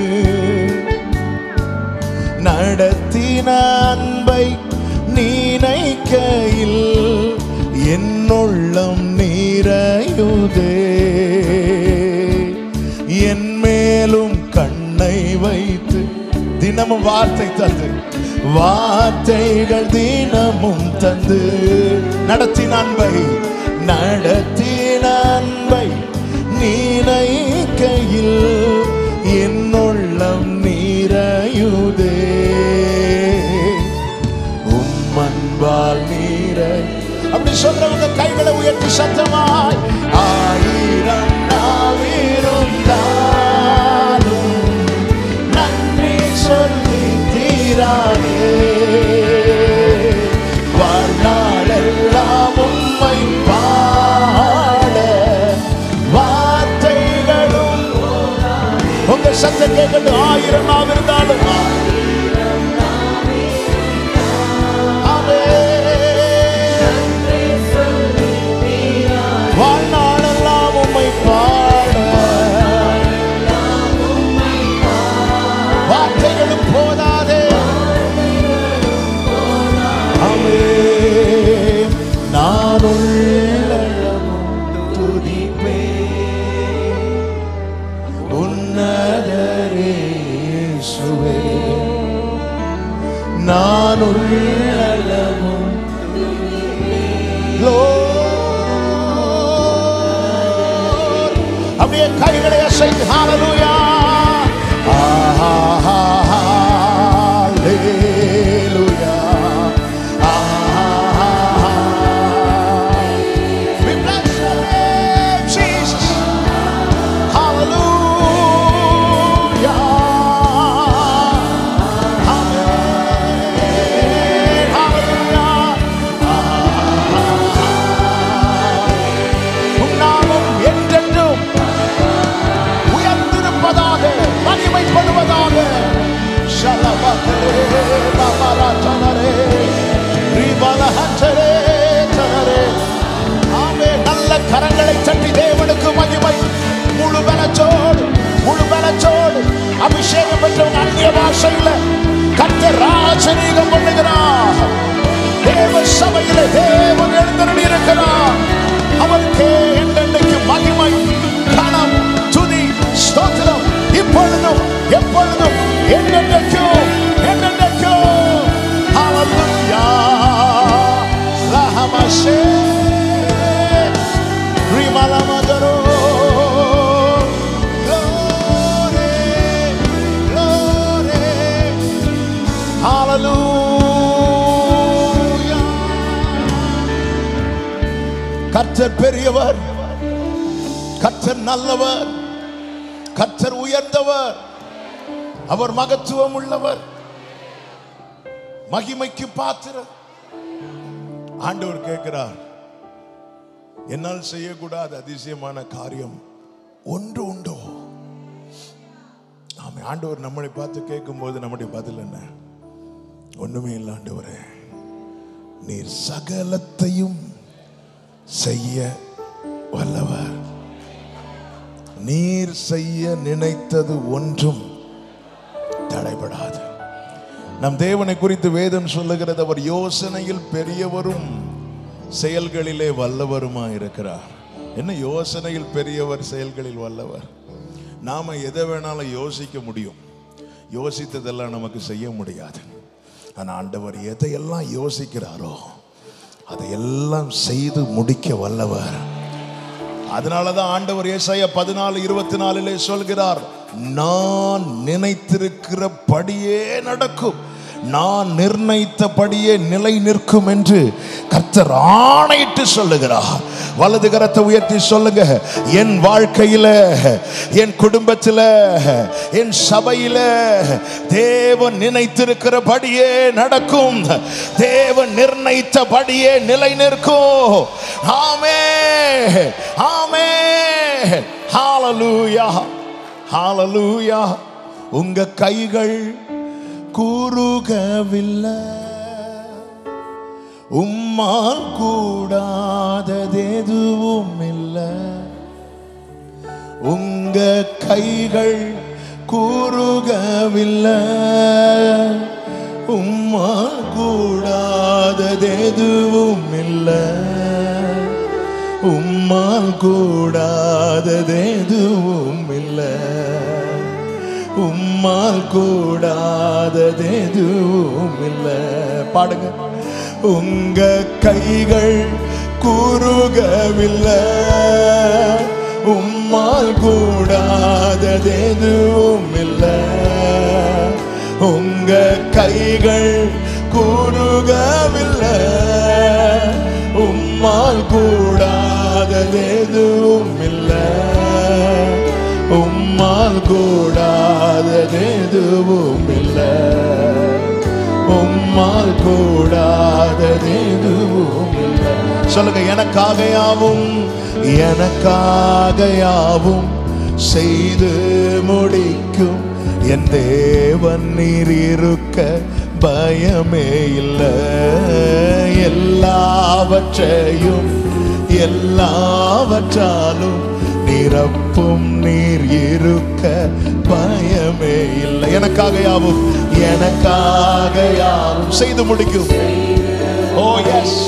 நடத்தின அன்பை நினைக்கையில் என்னுள்ளம் நிறையுதே. என் மேலும் கண்ணை வைத்து, தினமும் வார்த்தை தந்து, வார்த்தைகள் தினமும் தந்து நடத்தின அன்பை நினைக்கையில் என்னுள்ளம் நிறையுதே. அன்பால் நீரை. அப்படி சொல்றவங்க கைகளை உயர்த்தி சத்தமாய், ஆயிரம் நாவிருந்தாலும் நன்றி சொல்லி தீராதே. வாழ்நாளெல்லாம் உம்மை பாட வார்த்தைகளும். உங்க சத்தம் கேட்கட்டும். ஆயிரம் நாவிருந்தாலும் வாழ்நாளெல்லாம் உம்மை பாட வார்த்தைகளும் போதாதே. ஆமென். நான் உள்ளளவும் துதிப்பே உன்னதரேசுவே. நான் உள்ளளவும் அப்படியே கைகளை அசைத்து ஹalleluya ஹalleluya. We bless your name, Jesus. Hallelujah. Amen. Hallelujah. உன்னாலும் என்றென்றும் உயர்ந்திருப்பதாக, மகிமைப்படுவதாக. ஷலபதரே பபரதரே ரிபலஹதரே தரே. ஆமென். நல்ல கரங்களை தட்டி தேவனுக்கு மகிமை. முழு பலத்தோடு அபிஷேகம் பெற்றவங்க அந்நிய பாஷையில கர்த்தர் ராஜரீகம் பண்ணுகிறார். தேவ சபையில தேவன் எழுந்தருளி இருக்கிறார். அவருக்கே என்றென்றைக்கு மகிமை, கனம், துதி, ஸ்தோத்திரம் இப்பொழுதும் எப்பொழுதும் என்றென்றைக்கும் என்றென்றைக்கும். ஹalleluya. ரஹமஷே ரிமலமதரோ. Hallelujah. கர்த்தர் பெரியவர், கர்த்தர் நல்லவர், கர்த்தர் உயர்ந்தவர், அவர் மகத்துவம் உள்ளவர், மகிமைக்கு பாத்திரர். ஆண்டவர் கேட்கிறார், என்னால் செய்யக்கூடாத அதிசயமான காரியம் ஒன்று உண்டோ? ஆமென். ஆண்டவர் நம்மளை பார்த்து கேட்கும் போது நம்முடைய பதில் என்ன? ஒண்ணுமே இல்லை ஆண்டவரே, நீர் சகலத்தையும் செய்ய வல்லவர். நீர் செய்ய நினைத்தது ஒன்றும் தடைபடாது. நம் தேவனை குறித்து வேதம் சொல்லுகிறது, அவர் யோசனையில் பெரியவரும் செயல்களிலே வல்லவருமா இருக்கிறார். என்ன யோசனையில் பெரியவர், செயல்களில் வல்லவர்? நாம எதை வேணாலும் யோசிக்க முடியும், யோசித்ததெல்லாம் நமக்கு செய்ய முடியாது. ஆனா ஆண்டவர் எதையெல்லாம் யோசிக்கிறாரோ அதையெல்லாம் செய்து முடிக்க வல்லவர். அதனாலதான் ஆண்டவர் ஏசாயா 14:24 சொல்கிறார், நான் நினைத்திருக்கிறபடியே நடக்கும், நான் நிர்ணயித்தபடியே நிலை நிற்கும் என்று கர்த்தர் ஆணையிட்டு சொல்லுகிறார். வலது கரத்தை உயர்த்தி சொல்லுங்க, என் வாழ்க்கையில, என் குடும்பத்தில், என் சபையில தேவன் நினைத்திருக்கிறபடியே நடக்கும், தேவன் நிர்ணயித்தபடியே நிலை நிற்கும். ஆமென், ஆமென், ஹalleluya, ஹalleluya. உங்க கைகள் கூறுகவில்லை, உம்மால் கூடாதது எதுவும் இல்லை. உங்க கைகள் கூறுகவில்லை, உம்மால் கூடாதது எதுவும் இல்லை. உம்மால் கூடாதது எதுவும் இல்லை. உம்மால் கூடாதது எதுவும் இல்லை. பாடுங்க. உங்க கைகள் கூறுகவில்லை, உம்மால் கூடாதது எதுவும் இல்லை. உங்க கைகள் கூறுகவில்லை, உம்மால் கூடாதது எதுவும் இல்லை. உம்மால் கூடாதது எதுவும் இல்லை. உம்மால் கூடாதது எதுவும் இல்லை. சொல்லுங்க, எனக்காக யாவும், எனக்காக யாவும் செய்து முடிக்கும் என் தேவன் நீர் இருக்க பயமே இல்லை. எல்லாவற்றையும் எல்லாவற்றாலும் நிரப்பும் நீர் இருக்க பயமே இல்லை. எனக்காக யாவும், எனக்காக யாவும் செய்து முடிக்கும். ஓ எஸ்,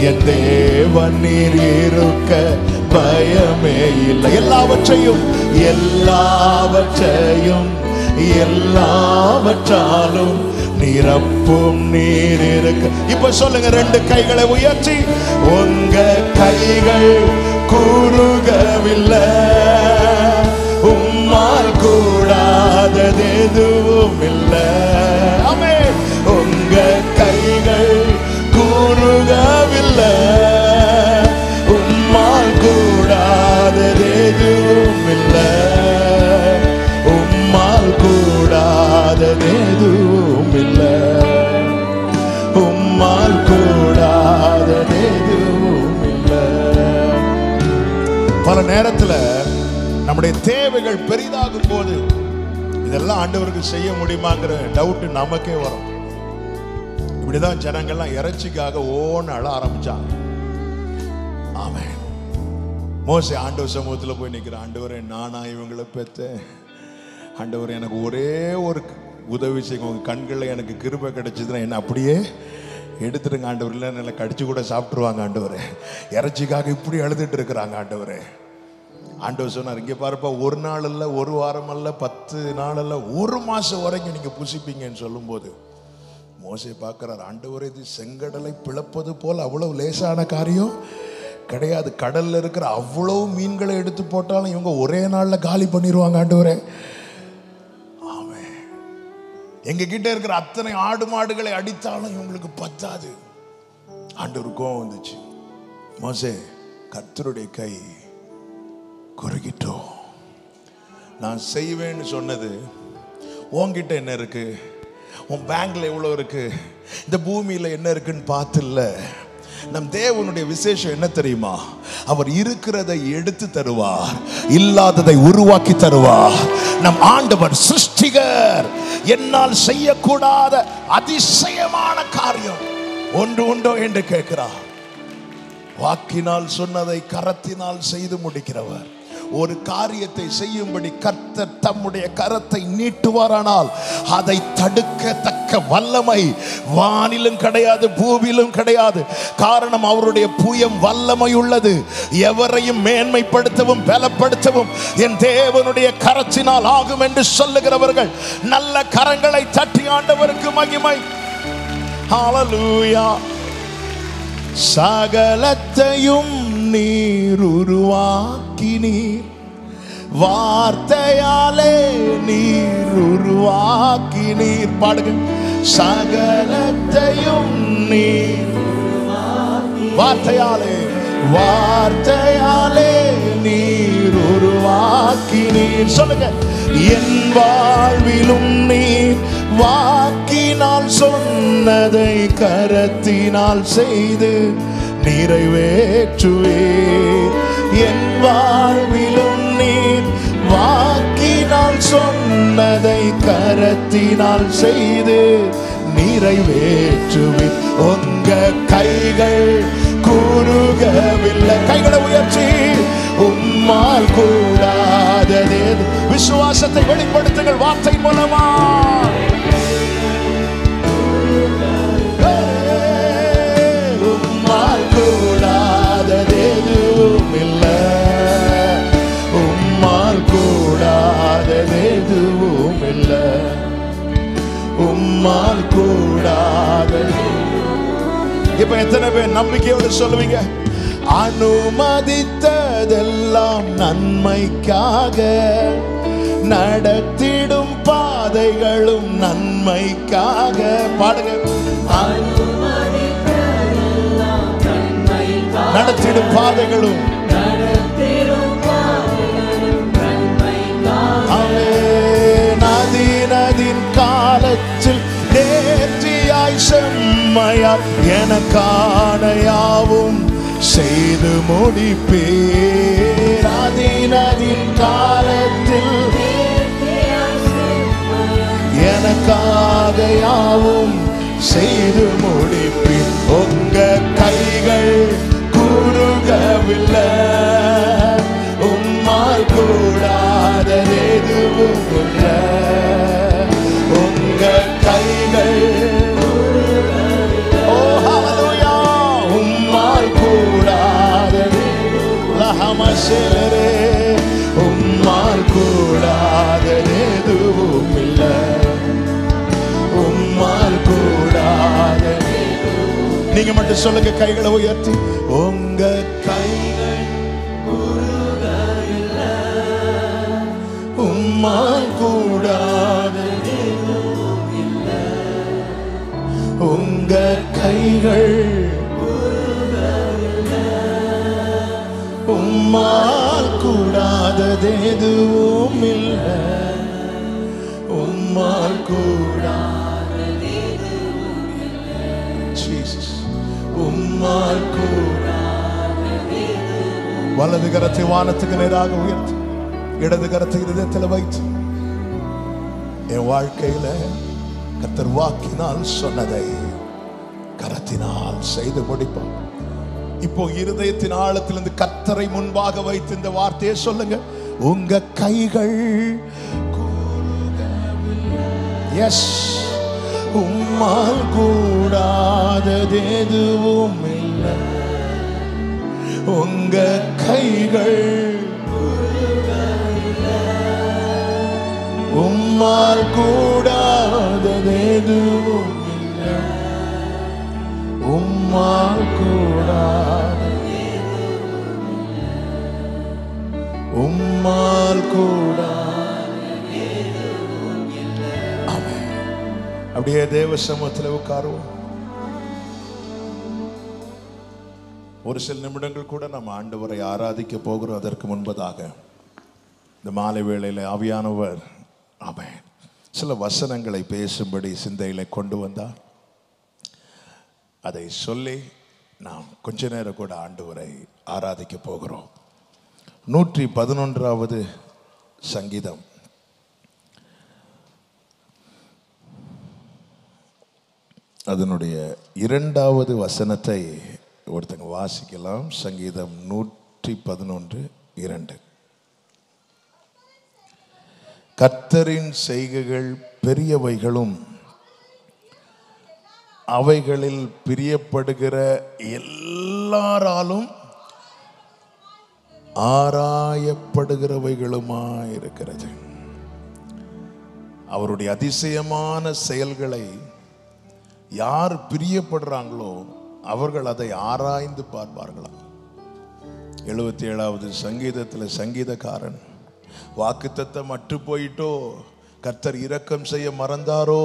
என் தேவன் நீர் இருக்க பயமே இல்லை. எல்லாவற்றையும் எல்லாவற்றையும் எல்லாவற்றாலும் நிரப்பும் நீர் இருக்க. இப்ப சொல்லுங்க, ரெண்டு கைகளை உயர்த்தி, உங்க கைகள் கூறுகவில்லை, உம்மால் கூடாதது எதுவும் இல்லை. ஆமென். உங்க கைகள் கூறுகவில்லை, உம்மால் கூடாதது எதுவும் இல்லை. உம்மால் கூடாதது எதுவும் இல்லை. உம்மால் கூடாதது எதுவும் இல்லை. பல நேரத்தில் நம்முடைய தேவைகள் பெரிதாகும் போது இதெல்லாம் ஆண்டவருக்கு செய்ய முடியுமாங்கிற டவுட் நமக்கே வரும். இப்படிதான் ஜனங்கள்லாம் இறைச்சிக்காக ஓன்னு அழ ஆரம்பிச்சாங்க. ஆமென். மோசே ஆண்டவர் சமூகத்தில் போய் நிற்கிற, ஆண்டவரே நானா இவங்களை பெற்றேன், ஆண்டவர் எனக்கு ஒரே ஒரு உதவி செய்யுங்க, உங்க கண்களில் எனக்கு கிருபை கிடைச்சதுன்னா என்ன அப்படியே எடுத்துடுங்க ஆண்டவர், இல்லை நல்லா கடிச்சு கூட சாப்பிட்டுருவாங்க ஆண்டவரே, இறைச்சிக்காக இப்படி அழுதுட்டு இருக்கிறாங்க ஆண்டவரே. ஆண்டவர் சொன்னார், இங்கே பாருப்பா, ஒரு நாள் இல்லை, ஒரு வாரம் அல்ல, 10 நாள் அல்ல, 1 மாசம் வரைக்கும் நீங்க புசிப்பீங்கன்னு சொல்லும்போது மோசே பார்க்கிறார், ஆண்டவரே இது செங்கடலை பிளப்பது போல் அவ்வளவு லேசான காரியம் கிடையாது. கடல்ல இருக்கிற அவ்வளவு மீன்களை எடுத்து போட்டாலும் இவங்க ஒரே நாள்ல காலி பண்ணிடுவாங்க ஆண்டவரே. ஆமென். எங்க கிட்ட இருக்கிற அத்தனை ஆடு மாடுகளை அடித்தாலும் இவங்களுக்கு பத்தாது. ஆண்டவருக்கும் வந்துச்சு, மோசே கர்த்தருடைய கை குறுகிட்டோம், நான் செய்வேன்னு சொன்னது உன்கிட்ட என்ன இருக்கு, உன் பேங்க்ல எவ்வளவு இருக்கு, இந்த பூமியில என்ன இருக்குன்னு பார்த்துல. நம் தேவனுடைய விசேஷம் என்ன தெரியுமா? அவர் இருக்கிறதை எடுத்து தருவார், இல்லாததை உருவாக்கி தருவார். நம் ஆண்டவர் சிருஷ்டிகர். என்னால் செய்யக்கூடாத அதிசயமான காரியம் ஒன்று உண்டோ என்று கேட்கிறார். வாக்கினால் சொன்னதை கரத்தினால் செய்து முடிக்கிறவர். ஒரு காரியத்தை செய்யும்படி கர்த்தர் தம்முடைய கரத்தை நீட்டுவாரானால் அதை தடுக்கத்தக்க வல்லமை வானிலும் கிடையாது, பூமியிலும் கிடையாது. காரணம், அவருடைய புயம் வல்லமை உள்ளது. எவரையும் மேன்மைப்படுத்தவும் பலப்படுத்தவும் என் தேவனுடைய கரத்தினால் ஆகும் என்று சொல்லுகிறவர்கள் நல்ல கரங்களை தட்டி ஆண்டவருக்கு மகிமை. ஹல்லேலூயா. சகலத்தையும் நீர் உருவாக்கினீர், வார்த்தையாலே நீர் உருவாக்கினீர். பாடுங்க. சகலத்தையும் நீர் வார்த்தையாலே, வார்த்தையாலே நீர் உருவாக்கினீர். சொல்லுங்க. என் வாழ்விலும் நீர் வாக்கினால் சொன்னதை கரத்தினால் செய்து நிறைவேற்றுவீர். என் வாழ்விலும் நீர் வாக்கினால் சொன்னதை கரத்தினால் செய்து நிறைவேற்றுவீர். உங்க கைகள் குறுகவில்லை. கைகளை உயர்த்தி உம்மால் கூடாததே. விசுவாசத்தை வெளிப்படுத்துங்கள் வார்த்தை மூலமா. உம்மால் கூடாதது எதுவும் இல்லை, உம்மால் கூடாதது எதுவும் இல்லை, உம்மால் கூடாதது. இப்ப எத்தனை பேர் நம்பிக்கையோடு சொல்லுவீங்க? அனுமதித்ததெல்லாம் நன்மைக்காக, நடத்திடும் பாதைகளும் நன்மைக்காக. பாடுங்க. நடத்திடும் பாதைகளும் நதியின் காலத்தில் நேர்த்தியாய் செம்மையாய் எனக்கான யாவும் செய்து முடிப்பேன். நதியின் காலத்தில் எனக்காக யாவும் செய்து முடிப்பேன். உங்க கைகள் குறுகவில்லை, உம்மால் கூடாதது எதுவும் இல்லை. உங்க கைகள் உம்மால் கூடாதது, உம்மால் கூடாதது எதுவும் இல்லை, உம்மால் கூடாதது. நீங்க மட்டும் சொல்லுங்க. கைகளை உயர்த்தி. உங்க கைகள் குறுகவில்லை, உம்மால் கூடாதது எதுவும் இல்லை. உங்க கைகள் உம்மால் கூடாதது எதுவும் இல்லை, உம்மால் கூடாதது எதுவும் இல்லை. ஜீசஸ். உம்மால் கூடாதது. வலது கரத்தை வானத்துக்கு நேராக உயர்த்தி, இடது கரத்தை இதயத்தில் வைத்து, என் வாழ்க்கையில கர்த்தர் வாக்கினால் சொன்னதை கரத்தினால் செய்து முடிப்பார். இப்போ இருதயத்தின் ஆழத்திலிருந்து கர்த்தரை முன்பாக வைத்து இந்த வார்த்தையை சொல்லுங்க. உங்க கைகள் எஸ், உம்மால் கூடாதது எதுவும் இல்லை. உங்க கைகள் உம்மால் கூடாதது எதுவும் இல்லை, உம்மால் கூடாதது, உம்மால் கூடாதது. ஆமென். அப்படியே தேவ சமூகத்தில் உட்காருவோம். ஒரு சில நிமிடங்கள் கூட நம்ம ஆண்டவரை ஆராதிக்க போகிறோம். அதற்கு முன்பதாக இந்த மாலை வேளையில் ஆவியானவர் ஆமென் சில வசனங்களை பேசும்படி சிந்தையில கொண்டு வந்தார். அதை சொல்லி நாம் கொஞ்ச நேரம் கூட ஆண்டவரை ஆராதிக்க போகிறோம். 111வது சங்கீதம் அதனுடைய 2வது வசனத்தை ஒருத்தங்க வாசிக்கலாம். சங்கீதம் 111:2. கர்த்தரின் செய்கைகள் பெரியவைகளும் அவைகளில் பிரியப்படுகிற எல்லாராலும் ஆராயப்படுகிறவைகளுமாயிருக்கிறது. அவருடைய அதிசயமான செயல்களை யார் பிரியப்படுறாங்களோ அவர்கள் அதை ஆராய்ந்து பார்ப்பார்களாம். 77வது சங்கீதத்தில் சங்கீதக்காரன், வாக்குத்தத்தம் அற்று போயிட்டோ, கர்த்தர் இரக்கம் செய்ய மறந்தாரோ,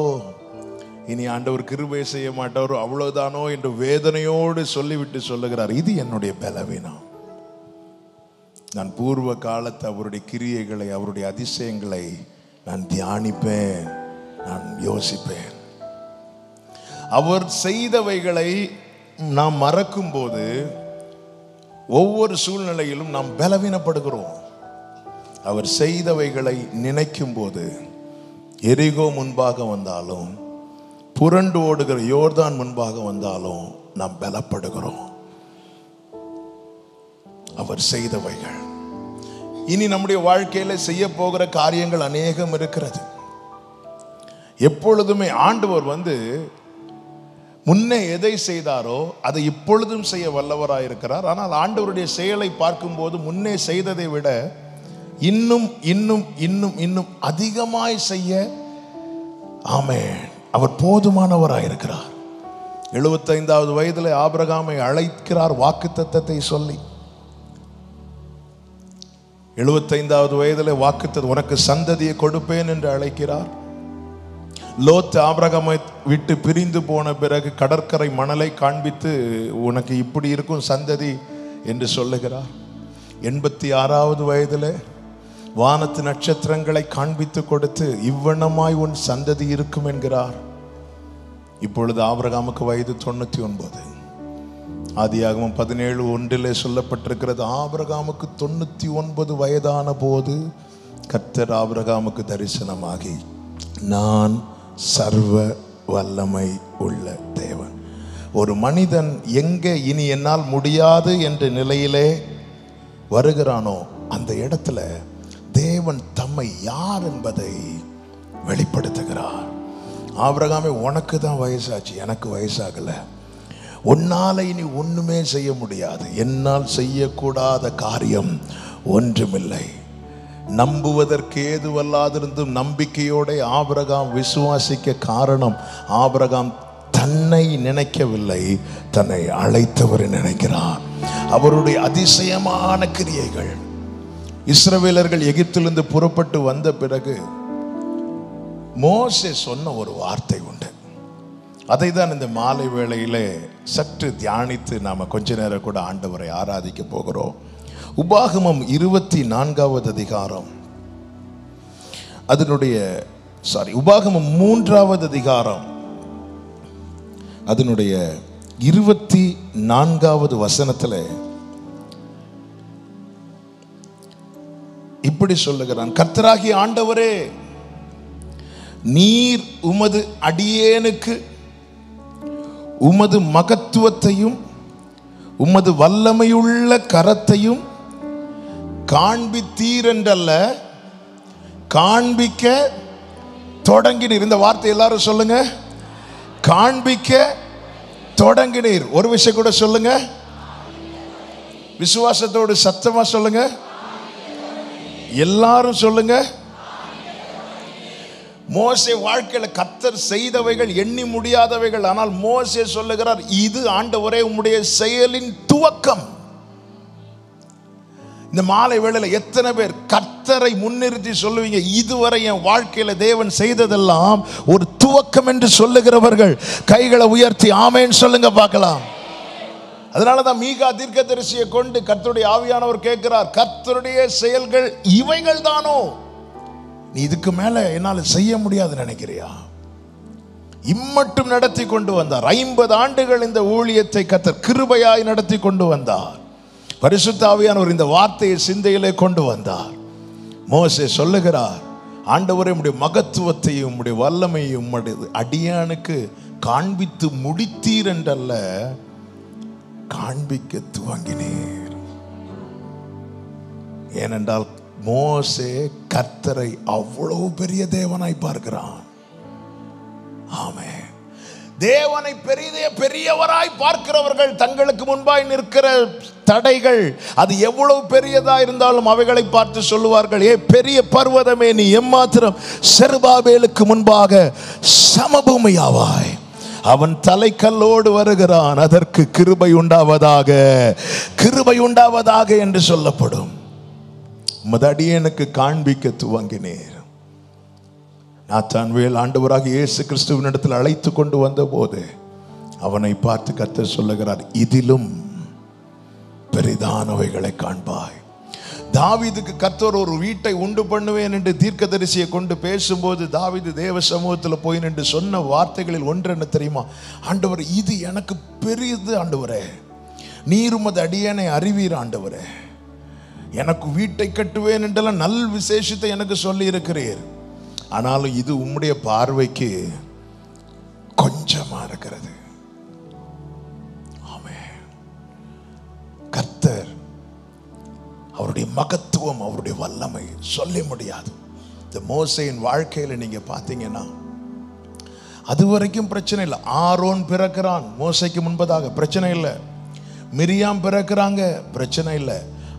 இனி ஆண்டவர் கிருபை செய்ய மாட்டாரோ, அவ்வளவுதானோ என்று வேதனையோடு சொல்லிவிட்டு சொல்லுகிறார், இது என்னுடைய பலவீனம். நான் பூர்வ காலத்து அவருடைய கிரியைகளை, அவருடைய அதிசயங்களை நான் தியானிப்பேன், நான் யோசிப்பேன். அவர் செய்தவைகளை நாம் மறக்கும் போது ஒவ்வொரு சூழ்நிலையிலும் நாம் பலவீனப்படுகிறோம். அவர் செய்தவைகளை நினைக்கும் போது எரிகோ முன்பாக வந்தாலும், புரண்டு ஓடுகிற யோர்தான் முன்பாக வந்தாலும் நாம் பலப்படுகிறோம். அவர் செய்தவைகள். இனி நம்முடைய வாழ்க்கையில செய்ய போகிற காரியங்கள் அநேகம் இருக்கிறது. எப்பொழுதுமே ஆண்டவர் முன்னே எதை செய்தாரோ அதை இப்பொழுதும் செய்ய வல்லவராயிருக்கிறார். ஆனால் ஆண்டவருடைய செயலை பார்க்கும்போது முன்னே செய்ததை விட இன்னும் இன்னும் இன்னும் இன்னும் அதிகமாய் செய்ய ஆமென் அவர் போதுமானவராயிருக்கிறார். 75வது வயதில் ஆபிரகாமை அழைக்கிறார் வாக்குத்தத்தத்தை சொல்லி. 75வது வயதில் வாக்குத்தத்தம், உனக்கு சந்ததியை கொடுப்பேன் என்று அழைக்கிறார். லோத் ஆபிரகாமை விட்டு பிரிந்து போன பிறகு கடற்கரை மணலை காண்பித்து, உனக்கு இப்படி இருக்கும் சந்ததி என்று சொல்லுகிறார். 86வது வயதில் வானத்து நட்சத்திரங்களை காண்பித்து கொடுத்து, இவ்வண்ணமாய் உன் சந்ததி இருக்கும் என்கிறார். இப்பொழுது ஆபிரகாமுக்கு வயது 99. ஆதியாகமம் 17:1 சொல்லப்பட்டிருக்கிறது, ஆபிரகாமுக்கு 99 வயதான போது கர்த்தர் ஆபிரகாமுக்கு தரிசனமாகி, நான் சர்வ வல்லமை உள்ள தேவன். ஒரு மனிதன் எங்கே இனி என்னால் முடியாது என்ற நிலையிலே வருகிறானோ, அந்த இடத்துல தேவன் தம்மை யார் என்பதை வெளிப்படுத்துகிறார். ஆபிரகாமே, உனக்கு தான் வயசாச்சு, எனக்கு வயசாகல. உன்னால இனி ஒண்ணுமே செய்ய முடியாது. என்னால் செய்யக்கூடாத காரியம் ஒன்றுமில்லை. நம்புவதற்கு ஏதுவல்லாதிருந்தும் நம்பிக்கையோட ஆபிரகாம் விசுவாசிக்க காரணம், ஆபிரகாம் தன்னை நினைக்கவில்லை, தன்னை அழைத்தவரை நினைக்கிறார். அவருடைய அதிசயமான கிரியைகள். இஸ்ரவேலர்கள் எகிப்திலிருந்து புறப்பட்டு வந்த பிறகு மோசே சொன்ன ஒரு வார்த்தை உண்டு. அதை தான் இந்த மாலை வேளையிலே சற்று தியானித்து நாம கொஞ்ச நேரம் கூட ஆண்டவரை ஆராதிக்க போகிறோம். உபாகமம் 24வது அதிகாரம், உபாகமம் 3வது அதிகாரம், அதனுடைய 24வது வசனத்தில் இப்படி சொல்லுகிறான், கர்த்தராகிய ஆண்டவரே, நீர் உமது அடியேனுக்கு உமது மகத்துவத்தையும் உமது வல்லமையுள்ள கரத்தையும் காண்பித்தீர் என்றல்ல, காண்பிக்க தொடங்கினீர். இந்த வார்த்தை எல்லாரும் சொல்லுங்க, காண்பிக்க தொடங்கினீர். ஒரு விஷயம் கூட சொல்லுங்க, விசுவாசத்தோடு சத்தமா சொல்லுங்க, எல்லாரும் சொல்லுங்க. மோசே வாழ்க்கையில கர்த்தர் செய்தவைகள் எண்ணி முடியாதவைகள். ஆனால் மோசே சொல்லுகிறார், இது ஆண்டவரே உம்முடைய செயலின் துவக்கம். இந்த மாலை வேளையில எத்தனை பேர் கர்த்தரை முன்னிறுத்தி சொல்லுவீங்க, இதுவரை என் வாழ்க்கையில தேவன் செய்ததெல்லாம் ஒரு துவக்கம் என்று சொல்லுகிறவர்கள் கைகளை உயர்த்தி ஆமென் சொல்லுங்க பார்க்கலாம். அதனாலதான் மீகா தீர்க்கதரிசியை கொண்டு கர்த்தருடைய ஆவியானவர் கேட்கிறார், கர்த்தருடைய செயல்கள் இவைகள் தானோ, நீ இதுக்கு மேல என்னால செய்ய முடியாது நினைக்கிறியா? இம்மட்டும் நடத்தி கொண்டு வந்தார். 50 ஆண்டுகள் இந்த ஊழியத்தை கர்த்தர் கிருபையாய் நடத்தி கொண்டு வந்தார். பரிசுத்த ஆவியானவர் இந்த வார்த்தையை சிந்தையிலே கொண்டு வந்தார். மோசே சொல்லுகிறார், ஆண்டவரே உம்முடைய மகத்துவத்தையும் உம்முடைய வல்லமையும் உம்முடைய அடியானுக்கு காண்பித்து முடித்தீர் என்றல்ல, காண்பிக்க துவங்கினீர். ஏனென்றால் மோசே கர்த்தரை அவ்வளவு பெரிய தேவனாய் பார்க்கிறான். ஆமென். தேவனை பெரியவராய் பார்க்கிறவர்கள் தங்களுக்கு முன்பாய் நிற்கிற தடைகள் அது எவ்வளவு பெரியதா இருந்தாலும் அவைகளை பார்த்து சொல்லுவார்கள், ஏ பெரிய பர்வதமே, நீ எம்மாத்திரம் செருபாபேலுக்கு முன்பாக சமபூமியாவாய். அவன் தலைக்கல்லோடு வருகிறான். அதற்கு கிருபை உண்டாவதாக, கிருபை உண்டாவதாக என்று சொல்லப்படும். உமது அடியேனுக்கு காண்பிக்க துவங்கினீர். நாத்தான்வேல் ஆண்டவராக இயேசு கிறிஸ்துவினிடத்தில் அழைத்து கொண்டு வந்த போது அவனை பார்த்து கர்த்தர் சொல்லுகிறார், இதிலும் பெரிதானவைகளை காண்பாய். தாவீதுக்கு கர்த்தர் ஒரு வீட்டை உண்டு பண்ணுவேன் என்று தீர்க்கதரிசியை கொண்டு பேசும்போது தாவீது தேவ சமூகத்தில் போய் நின்று சொன்ன வார்த்தைகளில் ஒன்று என்ன தெரியுமா? ஆண்டவர், இது எனக்கு பெரியது ஆண்டவரே, நீர் உமது அடியேனை அறிவீர் ஆண்டவரே, எனக்கு வீட்டை கட்டுவேன் என்றெல்லாம் நல் விசேஷத்தை எனக்கு சொல்லி இருக்கிறீர், ஆனாலும் இது உம்முடைய பார்வைக்கு கொஞ்சமா இருக்கிறது. ஆமென். கர்த்தர் அவருடைய மகத்துவம், அவருடைய வல்லமை சொல்ல முடியாது. இந்த மோசேயின் வாழ்க்கையில நீங்க பார்த்தீங்கன்னா அது வரைக்கும் பிரச்சனை இல்லை. ஆரோன் பிறக்கிறான் மோசேக்கு முன்பதாக, பிரச்சனை இல்லை. மிரியாம் பிறக்கிறாங்க, பிரச்சனை இல்லை.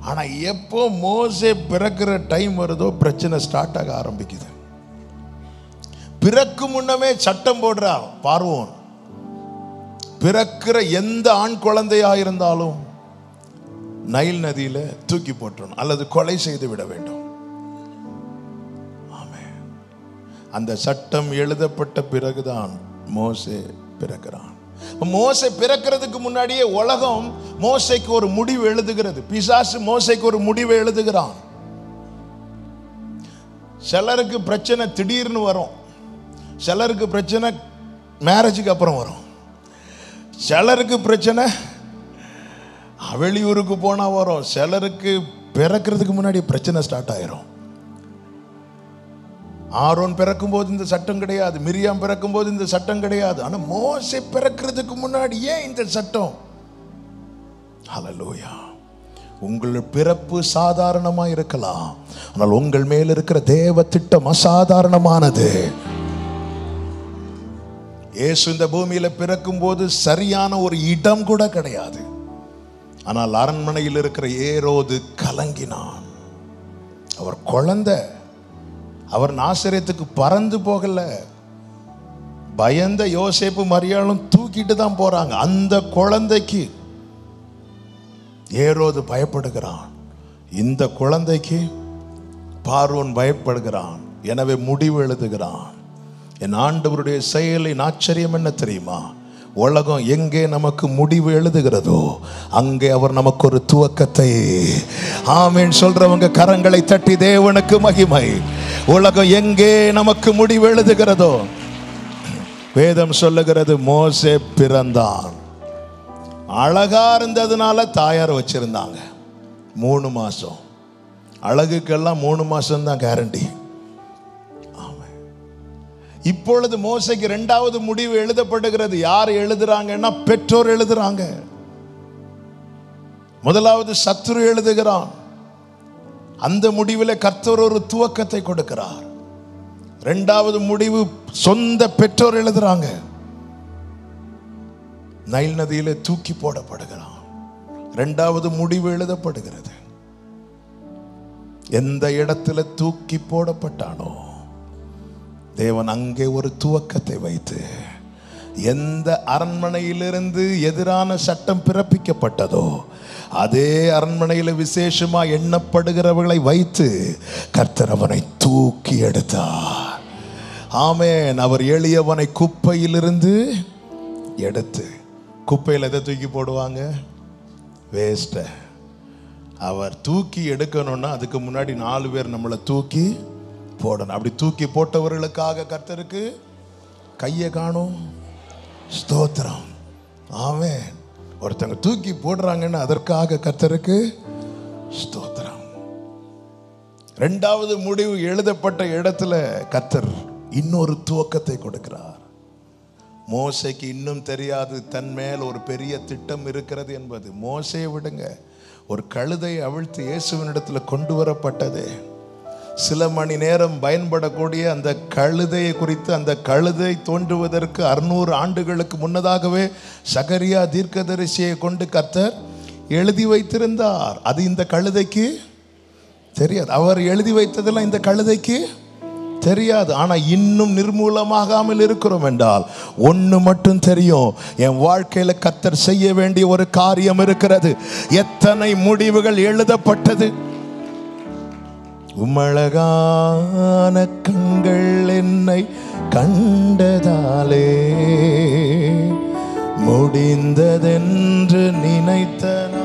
ஆனா எப்போ மோசே பிறக்கிற டைம் வருதோ பிரச்சனை ஸ்டார்ட் ஆக ஆரம்பிக்குது. பிறக்கும் முன்னமே சட்டம் போடுறா பார்வோன், பிறக்கிற எந்த ஆண் குழந்தையா இருந்தாலும் நைல் நதியில தூக்கி போட்டணும் அல்லது கொலை செய்து விட வேண்டும். ஆமென். அந்த சட்டம் எழுதப்பட்ட பிறகுதான் மோசே பிறக்கிறான். மோசே பிறக்கிறதுக்கு முன்னாடியே உலகம் மோசேக்கு ஒரு முடிவு எழுதுகிறது. பிசாசு மோசேக்கு ஒரு முடிவு எழுதுகிறான். சிலருக்கு பிரச்சனை திடீர்னு வரும், சிலருக்கு பிரச்சனை மேரேஜுக்கு அப்புறம் வரும், சிலருக்கு பிரச்சனை வெளியூருக்கு போனா வரும், சிலருக்கு பிறக்கிறதுக்கு முன்னாடி பிரச்சனை ஸ்டார்ட் ஆயிரும். ஆரோன் பிறக்கும் போது இந்த சட்டம் கிடையாது, மிரியாம் பிறக்கும் போது இந்த சட்டம் கிடையாது. ஆனா மோசே பிறக்கிறதுக்கு முன்னாடி ஏன் இந்த சட்டம்? ஹல்லேலூயா. உங்கள் பிறப்பு சாதாரணமா இருக்கலாம், ஆனால் உங்கள் மேல் இருக்கிற தேவ திட்டம் அசாதாரணமானது. இயேசு இந்த பூமியில பிறக்கும் போது சரியான ஒரு இடம் கூட கிடையாது. ஆனால் அரண்மனையில் இருக்கிற ஏரோது கலங்கினான். அவர் குழந்தை, அவர் நாசரேத்துக்கு பறந்து போகல. பயந்த யோசேப்பு மரியாளும் தூக்கிட்டு தான் போறாங்க. அந்த குழந்தைக்கு ஏரோது பயப்படுகிறான், இந்த குழந்தைக்கு பார்வோன் பயப்படுகிறான். எனவே முடிவு எழுதுகிறான். என் ஆண்டவருடைய செயலின் ஆச்சரியம் என்ன தெரியுமா? உலகம் எங்கே நமக்கு முடிவு எழுதுகிறதோ அங்கே அவர் நமக்கு ஒரு துவக்கத்தை. ஆமென் சொல்றவங்க கரங்களை தட்டி தேவனுக்கு மகிமை. உலகம் எங்கே நமக்கு முடிவு எழுதுகிறதோ, வேதம் சொல்லுகிறது மோசே பிறந்தான். அழகா இருந்ததுனால தாயார் வச்சிருந்தாங்க 3 மாசம். அழகுக்கெல்லாம் 3 மாசம் தான் கேரண்டி. இப்பொழுது மோசேக்கு 2வது முடிவு எழுதப்படுகிறது. யார் எழுதுறாங்கன்னா பெற்றோர் எழுதுறாங்க. முதலாவது சத்துரு எழுதுகிறான். அந்த முடிவில் கர்த்தர் ஒரு துவக்கத்தை கொடுக்கிறார். 2வது முடிவு சொந்த பெற்றோர் எழுதுறாங்க. நைல் நதியிலே தூக்கி போடப்படுகிறான். 2வது முடிவு எழுதப்படுகிறது. எந்த இடத்துல தூக்கி போடப்பட்டானோ தேவன் அங்கே ஒரு துவக்கத்தை வைத்து, எந்த அரண்மனையிலிருந்து எதிரான சட்டம் பிறப்பிக்கப்பட்டதோ அதே அரண்மனையில் விசேஷமா எண்ணப்படுகிறவர்களை வைத்து கர்த்தர் அவனை தூக்கி எடுத்தார். ஆமென். அவர் எளியவனை குப்பையிலிருந்து எடுத்து, குப்பையில் எதை தூக்கி போடுவாங்க? வேஸ்ட. அவர் தூக்கி எடுக்கணும்னா அதுக்கு முன்னாடி 4 பேர் நம்மளை தூக்கி போடணும். அப்படி தூக்கி போட்டவர்களுக்காக கர்த்தருக்கு கையை காணும். ஸ்தோத்திரம். ஆமென். ஒருத்தங்க தூக்கி போடுறாங்கன்னா அதற்காக கர்த்தருக்கு ஸ்தோத்திரம். 2வது முடிவு எழுதப்பட்ட இடத்துல கர்த்தர் இன்னொரு துவக்கத்தை கொடுக்கிறார். மோசேக்கு இன்னும் தெரியாது தன் மேல் ஒரு பெரிய திட்டம் இருக்கிறது என்பது. மோசேயை விடுங்க, ஒரு கழுதை அவிழ்த்து இயேசுவினிடத்துல கொண்டு வரப்பட்டது. சில மணி நேரம் பயன்படக்கூடிய அந்த கழுதையை குறித்து, அந்த கழுதை தோன்றுவதற்கு 600 ஆண்டுகளுக்கு முன்னதாகவே சகரியா தீர்க்கதரிசியை கொண்டு கர்த்தர் எழுதி வைத்திருந்தார். அது இந்த கழுதைக்கு தெரியாது. அவர் எழுதி வைத்ததெல்லாம் இந்த கழுதைக்கு தெரியாது. ஆனா இன்னும் நிர்மூலமாகாமல் இருக்கிறோம் என்றால் ஒண்ணு மட்டும் தெரியும், என் வாழ்க்கையில கர்த்தர் செய்ய வேண்டிய ஒரு காரியம் இருக்கிறது. எத்தனை முடிவுகள் எழுதப்பட்டது. உம்மழகான கண்கள் என்னை கண்டதாலே முடிந்ததென்று நினைத்தனா.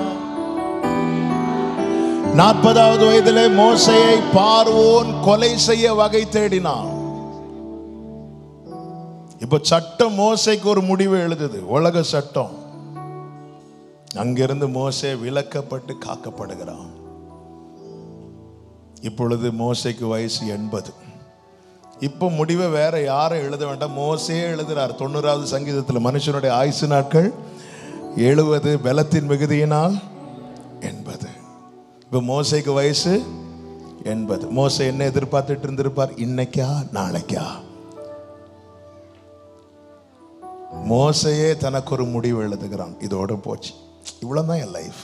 40வது வயதிலே மோசேயை பார்வோன் கொலை செய்ய வகை தேடினான். இப்ப சட்டம் மோசேக்கு ஒரு முடிவு எழுதுது, உலக சட்டம். அங்கிருந்து மோசே விலக்கப்பட்டு காக்கப்படுகிறான். இப்பொழுது மோசேக்கு வயசு 80. இப்போ முடிவை வேற யாரும் எழுத வேண்டாம், மோசே எழுதுறார். 90வது சங்கீதத்தில் மனுஷனுடைய ஆயுசு நாட்கள் 70, பலத்தின் மிகுதியினால் 80. இப்போ மோசேக்கு வயசு 80. மோசே என்ன எதிர்பார்த்துட்டு இருந்திருப்பார்? இன்னைக்கா நாளைக்கா? மோசையே தனக்கு ஒரு முடிவு எழுதுகிறான், இதோட போச்சு, இவ்வளவுதான் என் லைஃப்.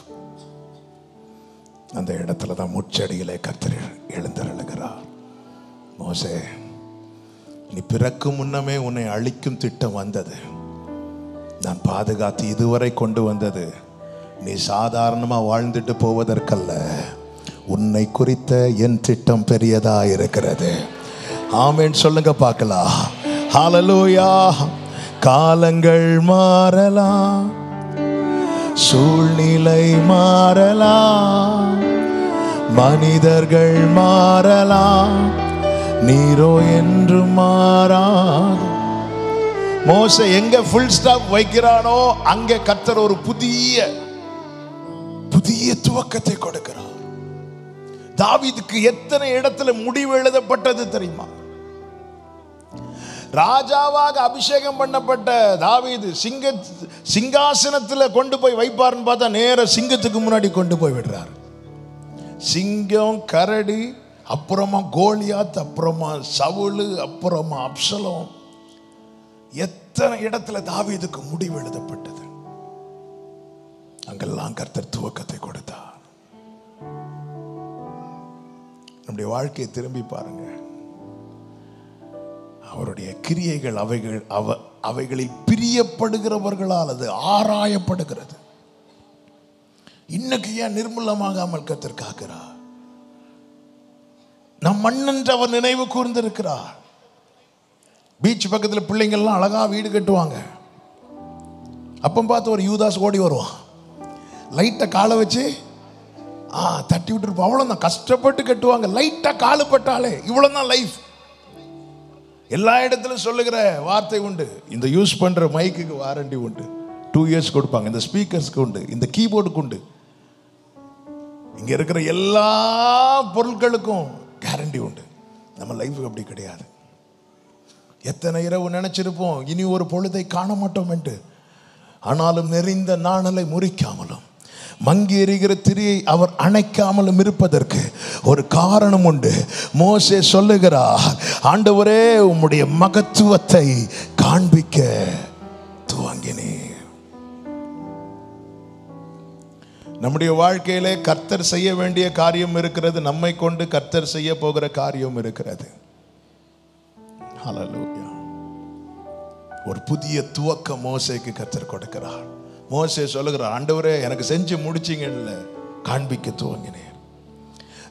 அந்த இடத்துல தான் முச்சடியிலே கர்த்தர் எழுந்தருளுகிறார். மோசே, நீ பிறக்கும் முன்னமே உன்னை அழிக்கும் திட்டம் வந்தது, நான் பாதுகாத்து இதுவரை கொண்டு வந்தது நீ சாதாரணமா வாழ்ந்துட்டு போவதற்கல்ல, உன்னை குறித்த என் திட்டம் பெரியதா இருக்கிறது. ஆமென் சொல்லுங்க பார்க்கலாம். ஹல்லேலூயா. காலங்கள் மாறலாம், சூழ்நிலை மாறலாம், மனிதர்கள் மாறலாம், நீரோ என்று மாறாது. மோசே எங்க ஃபுல் ஸ்டாப் வைக்கிறானோ அங்கே கர்த்தர் ஒரு புதிய துவக்கத்தை கொடுக்கிறார். தாவீதுக்கு எத்தனை இடத்துல முடிவு எழுதப்பட்டது தெரியுமா? ராஜாவாக அபிஷேகம் பண்ணப்பட்ட தாவீது சிங்காசனத்தில் கொண்டு போய் வைப்பார்னு பார்த்தா நேர சிங்கத்துக்கு முன்னாடி கொண்டு போய் விடுறார். சிங்கம், கரடி, அப்புறமா கோலியாத், அப்புறமா சவுலு, அப்புறமா அப்சலோம். எத்தனை இடத்துல தாவீதுக்கு முடிவு எழுதப்பட்டது. அங்கெல்லாம் கர்த்தர் துவக்கத்தை கொடுத்தார். நம்முடைய வாழ்க்கையை திரும்பி பாருங்க. அவருடைய கிரியைகள் அவைகளில் பிரியப்படுகிறவர்களால் அது ஆராயப்படுகிறது. இன்னைக்கு ஏன் நிர்மூலமாகாமல் கர்த்தர் காக்கிறார்? நம் மண்ணென்று அவர் நினைவு கூர்ந்திருக்கிறார். பீச் பக்கத்தில் பிள்ளைங்கள்லாம் அழகா வீடு கட்டுவாங்க. அப்போ பார்த்து ஒரு யூதாஸ் ஓடி வருவான், லைட்டை காலை வச்சு தட்டி விட்டுருப்போம். அவ்வளோதான், கஷ்டப்பட்டு கட்டுவாங்க. லைட்டாக காலு பட்டாலே இவ்வளோதான் லைஃப். எல்லா இடத்துலையும் சொல்லுகிற வார்த்தை உண்டு. இந்த யூஸ் பண்ணுற மைக்குக்கு வாரண்டி உண்டு, 2 years கொடுப்பாங்க. இந்த ஸ்பீக்கர்ஸ்க்கு உண்டு, இந்த கீபோர்டுக்கு உண்டு. இங்கே இருக்கிற எல்லா பொருட்களுக்கும் கேரண்டி உண்டு. நம்ம லைஃபுக்கு அப்படி கிடையாது. எத்தனை இரவு நினைச்சிருப்போம் இனி ஒரு பொழுதை காண மாட்டோம் என்று. ஆனாலும் நெறிந்த நாணலை முறிக்காமலும் மங்கி எறிகிற திரியை அவர் அணைக்காமலும் இருப்பதற்கு ஒரு காரணம் உண்டு. மோசே சொல்லுகிறார், ஆண்டவரே உம்முடைய மகத்துவத்தை காண்பிக்க துவங்கினீர். நம்முடைய வாழ்க்கையிலே கர்த்தர் செய்ய வேண்டிய காரியம் இருக்கிறது, நம்மை கொண்டு கர்த்தர் செய்ய போகிற காரியம் இருக்கிறது. ஹல்லேலூயா. ஒரு புதிய துவக்கம் மோசேக்கு கர்த்தர் கொடுக்கிறார். மோசே சொல்லுகிறார், ஆண்டவரே எனக்கு செஞ்சு முடிச்சிங்கல்ல, காண்பிக்க துவங்கினேன்.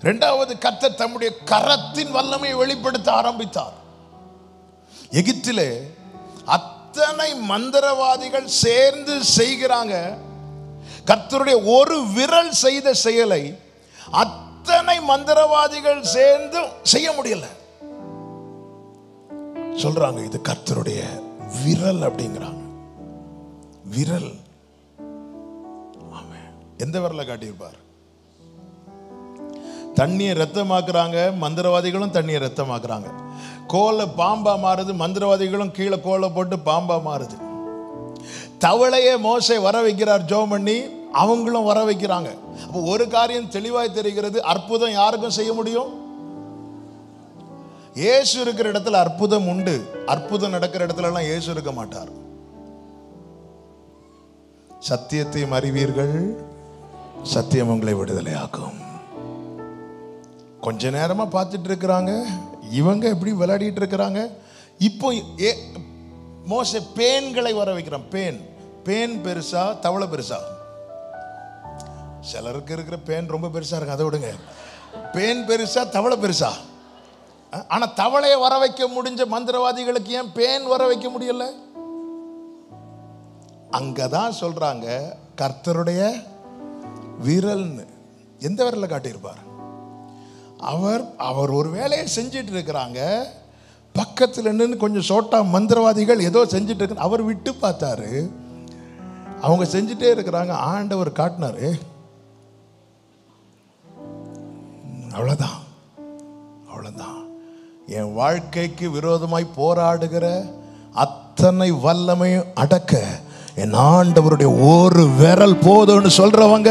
இரண்டாவது, கர்த்தர் தம்முடைய கரத்தின் வல்லமையை வெளிப்படுத்த ஆரம்பித்தார். எகிப்திலே அத்தனை மந்திரவாதிகள் சேர்ந்து செய்கிறாங்க. கர்த்தருடைய ஒரு விரல் செய்த செயலை அத்தனை மந்திரவாதிகள் சேர்ந்து செய்ய முடியல. சொல்றாங்க இது கர்த்தருடைய விரல் அப்படிங்கிறாங்க. விரல். எந்த விரலை காட்டியிருப்பார்? தண்ணியை ரத்தமாக்குறாங்க, மந்திரவாதிகளும் தண்ணியை ரத்தமாக்குறாங்க. கோலை பாம்பா மாறுது, மந்திரவாதிகளும் கீழே கோலை போட்டு பாம்பா மாறுது. தவளையே மோசே வர வைக்கிறார் ஜெபம் பண்ணி, அவங்களும் வர வைக்கிறாங்க. அப்போ ஒரு காரியம் தெளிவாய் தெரிகிறது, அற்புதம் யாருக்கும் செய்ய முடியும்? இயேசு இருக்கிற இடத்துல அற்புதம் உண்டு. அற்புதம் நடக்கிற இடத்துல எல்லாம் இயேசு இருக்க மாட்டார். சத்தியத்தையும் அறிவீர்கள், சத்தியம் உங்களை விடுதலை ஆக்கும். கொஞ்ச நேரமா பார்த்துட்டு இருக்கிறாங்க, இவங்க எப்படி விளையாடிட்டு இருக்கிறாங்க. இப்போ மோசே பேன்களை வர வைக்கிறான். பேன் பெருசா தவளை பெருசா? சிலருக்கு இருக்கிற பேன் ரொம்ப பெருசா இருக்கு, அதை விடுங்க. பேன் பெருசா தவளை பெருசா? ஆனா தவளையை வர வைக்க முடிஞ்ச மந்திரவாதிகளுக்கு ஏன் பேன் வர வைக்க முடியல? அங்கதான் சொல்றாங்க கர்த்தருடைய விரல்னு. எந்த விரல காட்டியிருப்பார்? அவர் ஒரு வேலையை செஞ்சிட்டு இருக்கிறாங்க, பக்கத்துல நின்று கொஞ்சம் சோட்டா மந்திரவாதிகள் ஏதோ செஞ்சுட்டு இருக்க அவர் விட்டு பார்த்தாரு. அவங்க செஞ்சுட்டே இருக்கிறாங்க, ஆண்டவர் காட்டினாரு. அவ்வளவுதான். என் வாழ்க்கைக்கு விரோதமாய் போராடுகிற அத்தனை வல்லமையும் அடக்க என் ஆண்டவருடைய ஒரு விரல் போதும்னு சொல்றவங்க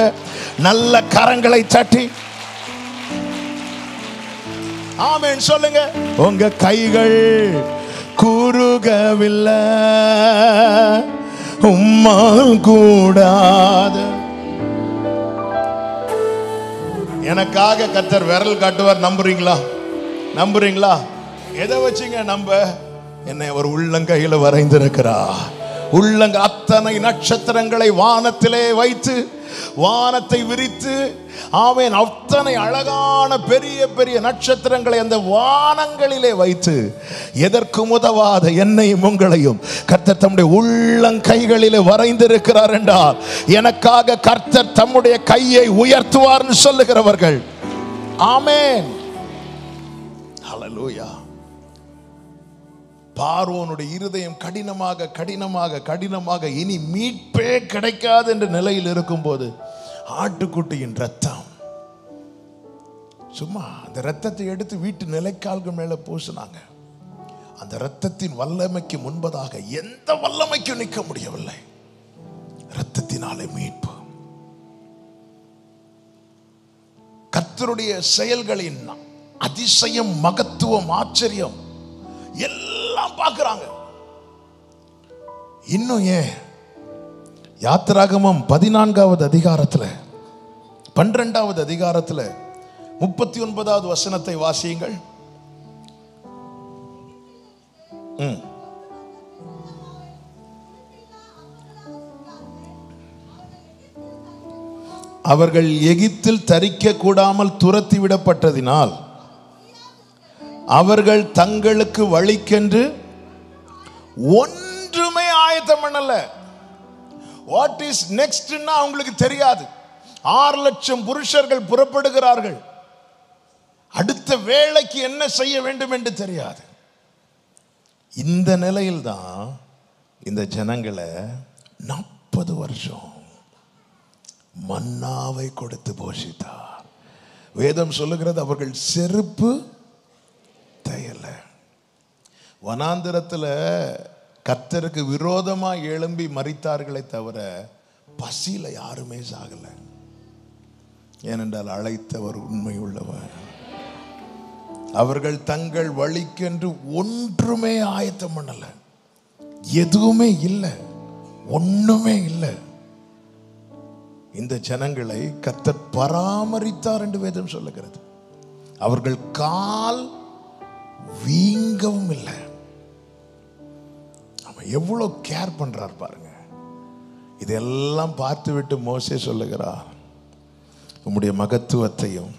நல்ல கரங்களை தட்டி ஆமென் சொல்லுங்க. உங்க கைகள் குறுகவில்லை, உம்மால் கூடாது. எனக்காக கர்த்தர் விரல் காட்டுவார். நம்புறீங்களா? எதை வச்சுங்க நம்ப? என்னை ஒரு உள்ளங்கையில வரைந்திருக்கிறார். அத்தனை நட்சத்திரங்களை வானத்திலே வைத்து, வானத்தை விரித்து, ஆமென், அத்தனை அழகான பெரிய பெரிய நட்சத்திரங்களை அந்த வானங்களிலே வைத்து எதற்கும் உதவாத என்னையும் உங்களையும் கர்த்தர் தம்முடைய உள்ளங்கைகளிலே வரைந்திருக்கிறார் என்றால் எனக்காக கர்த்தர் தம்முடைய கையை உயர்த்துவார்னு சொல்லுகிறவர்கள் ஆமென். ஹல்லேலூயா. பார்வோனுடைய இருதயம் கடினமாக இனி மீட்பே கிடைக்காது என்ற நிலையில் இருக்கும் போது ஆட்டுக்குட்டியின் ரத்தம், சும்மா அந்த ரத்தத்தை எடுத்து வீட்டு நிலைக்கால்கள் மேல பூசினாங்க. அந்த ரத்தத்தின் வல்லமைக்கு முன்பதாக எந்த வல்லமைக்கும் நிற்க முடியவில்லை. ரத்தத்தினாலே மீட்பு. கர்த்தருடைய செயல்களின் அதிசயம், மகத்துவம், ஆச்சரியம் எல்லாம் பார்க்கிறாங்க. இன்னும் ஏன் யாத்திராகமம் 14வது அதிகாரத்தில் 12வது அதிகாரத்தில் 39வது வசனத்தை வாசியுங்கள். அவர்கள் எகிப்தில் தரிக்க கூடாமல் துரத்தி விடப்பட்டதினால் அவர்கள் தங்களுக்கு வழிக்கென்று ஒன்றுமே ஆயத்தம் பண்ணல. வாட் இஸ் நெக்ஸ்ட்னா அவங்களுக்கு தெரியாது. 6 லட்சம் புருஷர்கள் புறப்படுகிறார்கள். அடுத்த வேளைக்கு என்ன செய்ய வேண்டும் என்று தெரியாது. இந்த நிலையில் தான் இந்த ஜனங்களை 40 வருஷம் மன்னாவை கொடுத்து போஷித்தார். வேதம் சொல்லுகிறது அவர்கள் செருப்பு தையல. வனாந்திரத்தில் கர்த்தருக்கு விரோதமா எழும்பி மரித்தார்களே தவிர பசியில யாருமே சாகல. ஏனென்றால் அழைத்தவர் உண்மை உள்ளவர். அவர்கள் தங்கள் வழிக்கென்று ஒன்றுமே ஆயத்தம் பண்ணல. எதுவுமே இல்லை, ஒண்ணுமே இல்லை. இந்த ஜனங்களை கர்த்தர் பராமரித்தார் என்று வேதம் சொல்லுகிறது. அவர்கள் கால் வீங்கவும் இல்லை. அவன் எவ்வளவு கேர் பண்றார் பாருங்க. இதெல்லாம் பார்த்து விட்டு மோசே சொல்லுகிறார், உம்முடைய மகத்துவத்தையும்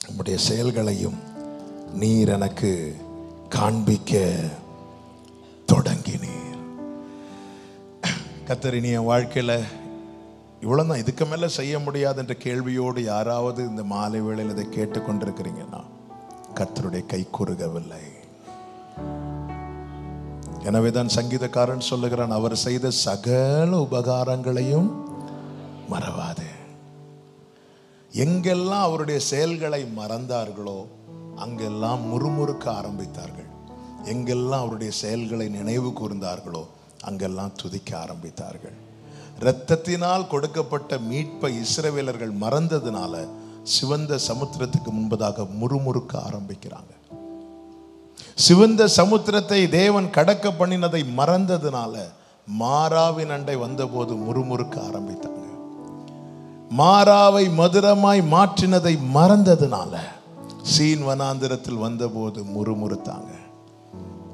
உம்முடைய செயல்களையும் நீர் எனக்கு காண்பிக்க தொடங்கினீர். கர்த்தர், நீ என் வாழ்க்கையில இவ்வளவுதான், இதுக்கு மேல செய்ய முடியாது என்ற கேள்வியோடு யாராவது இந்த மாலை வேளையில் இதை கேட்டுக்கொண்டிருக்கிறீங்கன்னா கர்த்தருடைய கை குறுகவில்லை. எனவேதான் சங்கீதக்காரன் சொல்லுகிறான், அவர் செய்த சகல உபகாரங்களையும் மறவாது. எங்கெல்லாம் அவருடைய செயல்களை மறந்தார்களோ அங்கெல்லாம் முறுமுறுக்க ஆரம்பித்தார்கள். எங்கெல்லாம் அவருடைய செயல்களை நினைவு கூர்ந்தார்களோ அங்கெல்லாம் துதிக்க ஆரம்பித்தார்கள். இரத்தத்தினால் கொடுக்கப்பட்ட மீட்பை இஸ்ரவேலர்கள் மறந்ததுனால சிவந்த சமுத்திரத்துக்கு முன்பதாக முறுமுறுக்க ஆரம்பிக்கிறாங்க. சிவந்த சமுத்திரத்தை தேவன் கடக்க பண்ணினதை மறந்ததுனால மாராவின் அண்டை வந்தபோது முறுமுறுக்க ஆரம்பித்தாங்க. மாராவை மதுரமாய் மாற்றினதை மறந்ததுனால சீன் வனாந்திரத்தில் வந்தபோது முறுமுறுத்தாங்க.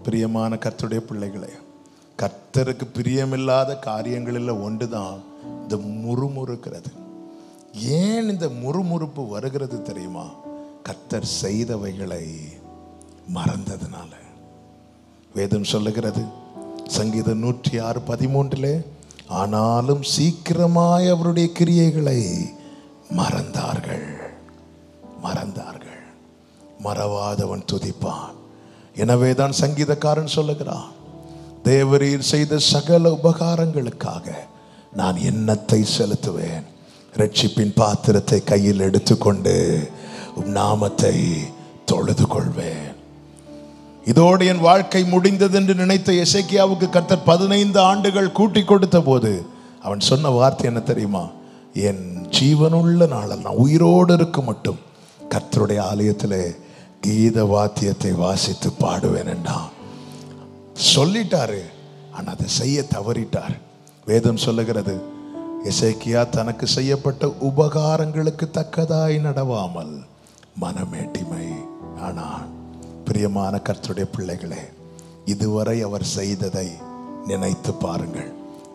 பிரியமான கர்த்தருடைய பிள்ளைகளே, கர்த்தருக்கு பிரியமில்லாத காரியங்களில் ஒன்றுதான் இந்த முறுமுறுக்கிறது. ஏன் இந்த முறுமுறுப்பு வருகிறது தெரியுமா? கர்த்தர் செய்தவைகளை மறந்ததுனால. வேதம் சொல்லுகிறது சங்கீதம் 106:13, ஆனாலும் சீக்கிரமாய் அவருடைய கிரியைகளை மறந்தார்கள். மறவாதவன் துதிப்பான். எனவேதான் சங்கீதக்காரன் சொல்லுகிறான், தேவரீர் செய்த சகல உபகாரங்களுக்காக நான் எண்ணத்தை செலுத்துவேன். ரட்சிப்பின் பாத்திரத்தை கையில் எடுத்துக்கொண்டு உம் நாமத்தை தொழுது கொள்வேன். இதோடு என் வாழ்க்கை முடிந்தது என்று நினைத்த எசேக்கியாவுக்கு கர்த்தர் 15 ஆண்டுகள் கூட்டி கொடுத்த போது அவன் சொன்ன வார்த்தை என்ன தெரியுமா? என் ஜீவனுள்ள நாளில் நான் உயிரோடு இருக்க மட்டும் கர்த்தருடைய ஆலயத்திலே கீத வாத்தியத்தை வாசித்து பாடுவேன் என்றான். சொல்லிட்டாரு, ஆனால் அதை செய்ய தவறிட்டார். வேதம் சொல்லுகிறது, எசேக்கியா தனக்கு செய்யப்பட்ட உபகாரங்களுக்கு தக்கதாய் நடவாமல் மனமேட்டிமை ஆனான். பிரியமான கர்த்தருடைய பிள்ளைகளே, இதுவரை அவர் செய்ததை நினைத்து பாருங்கள்.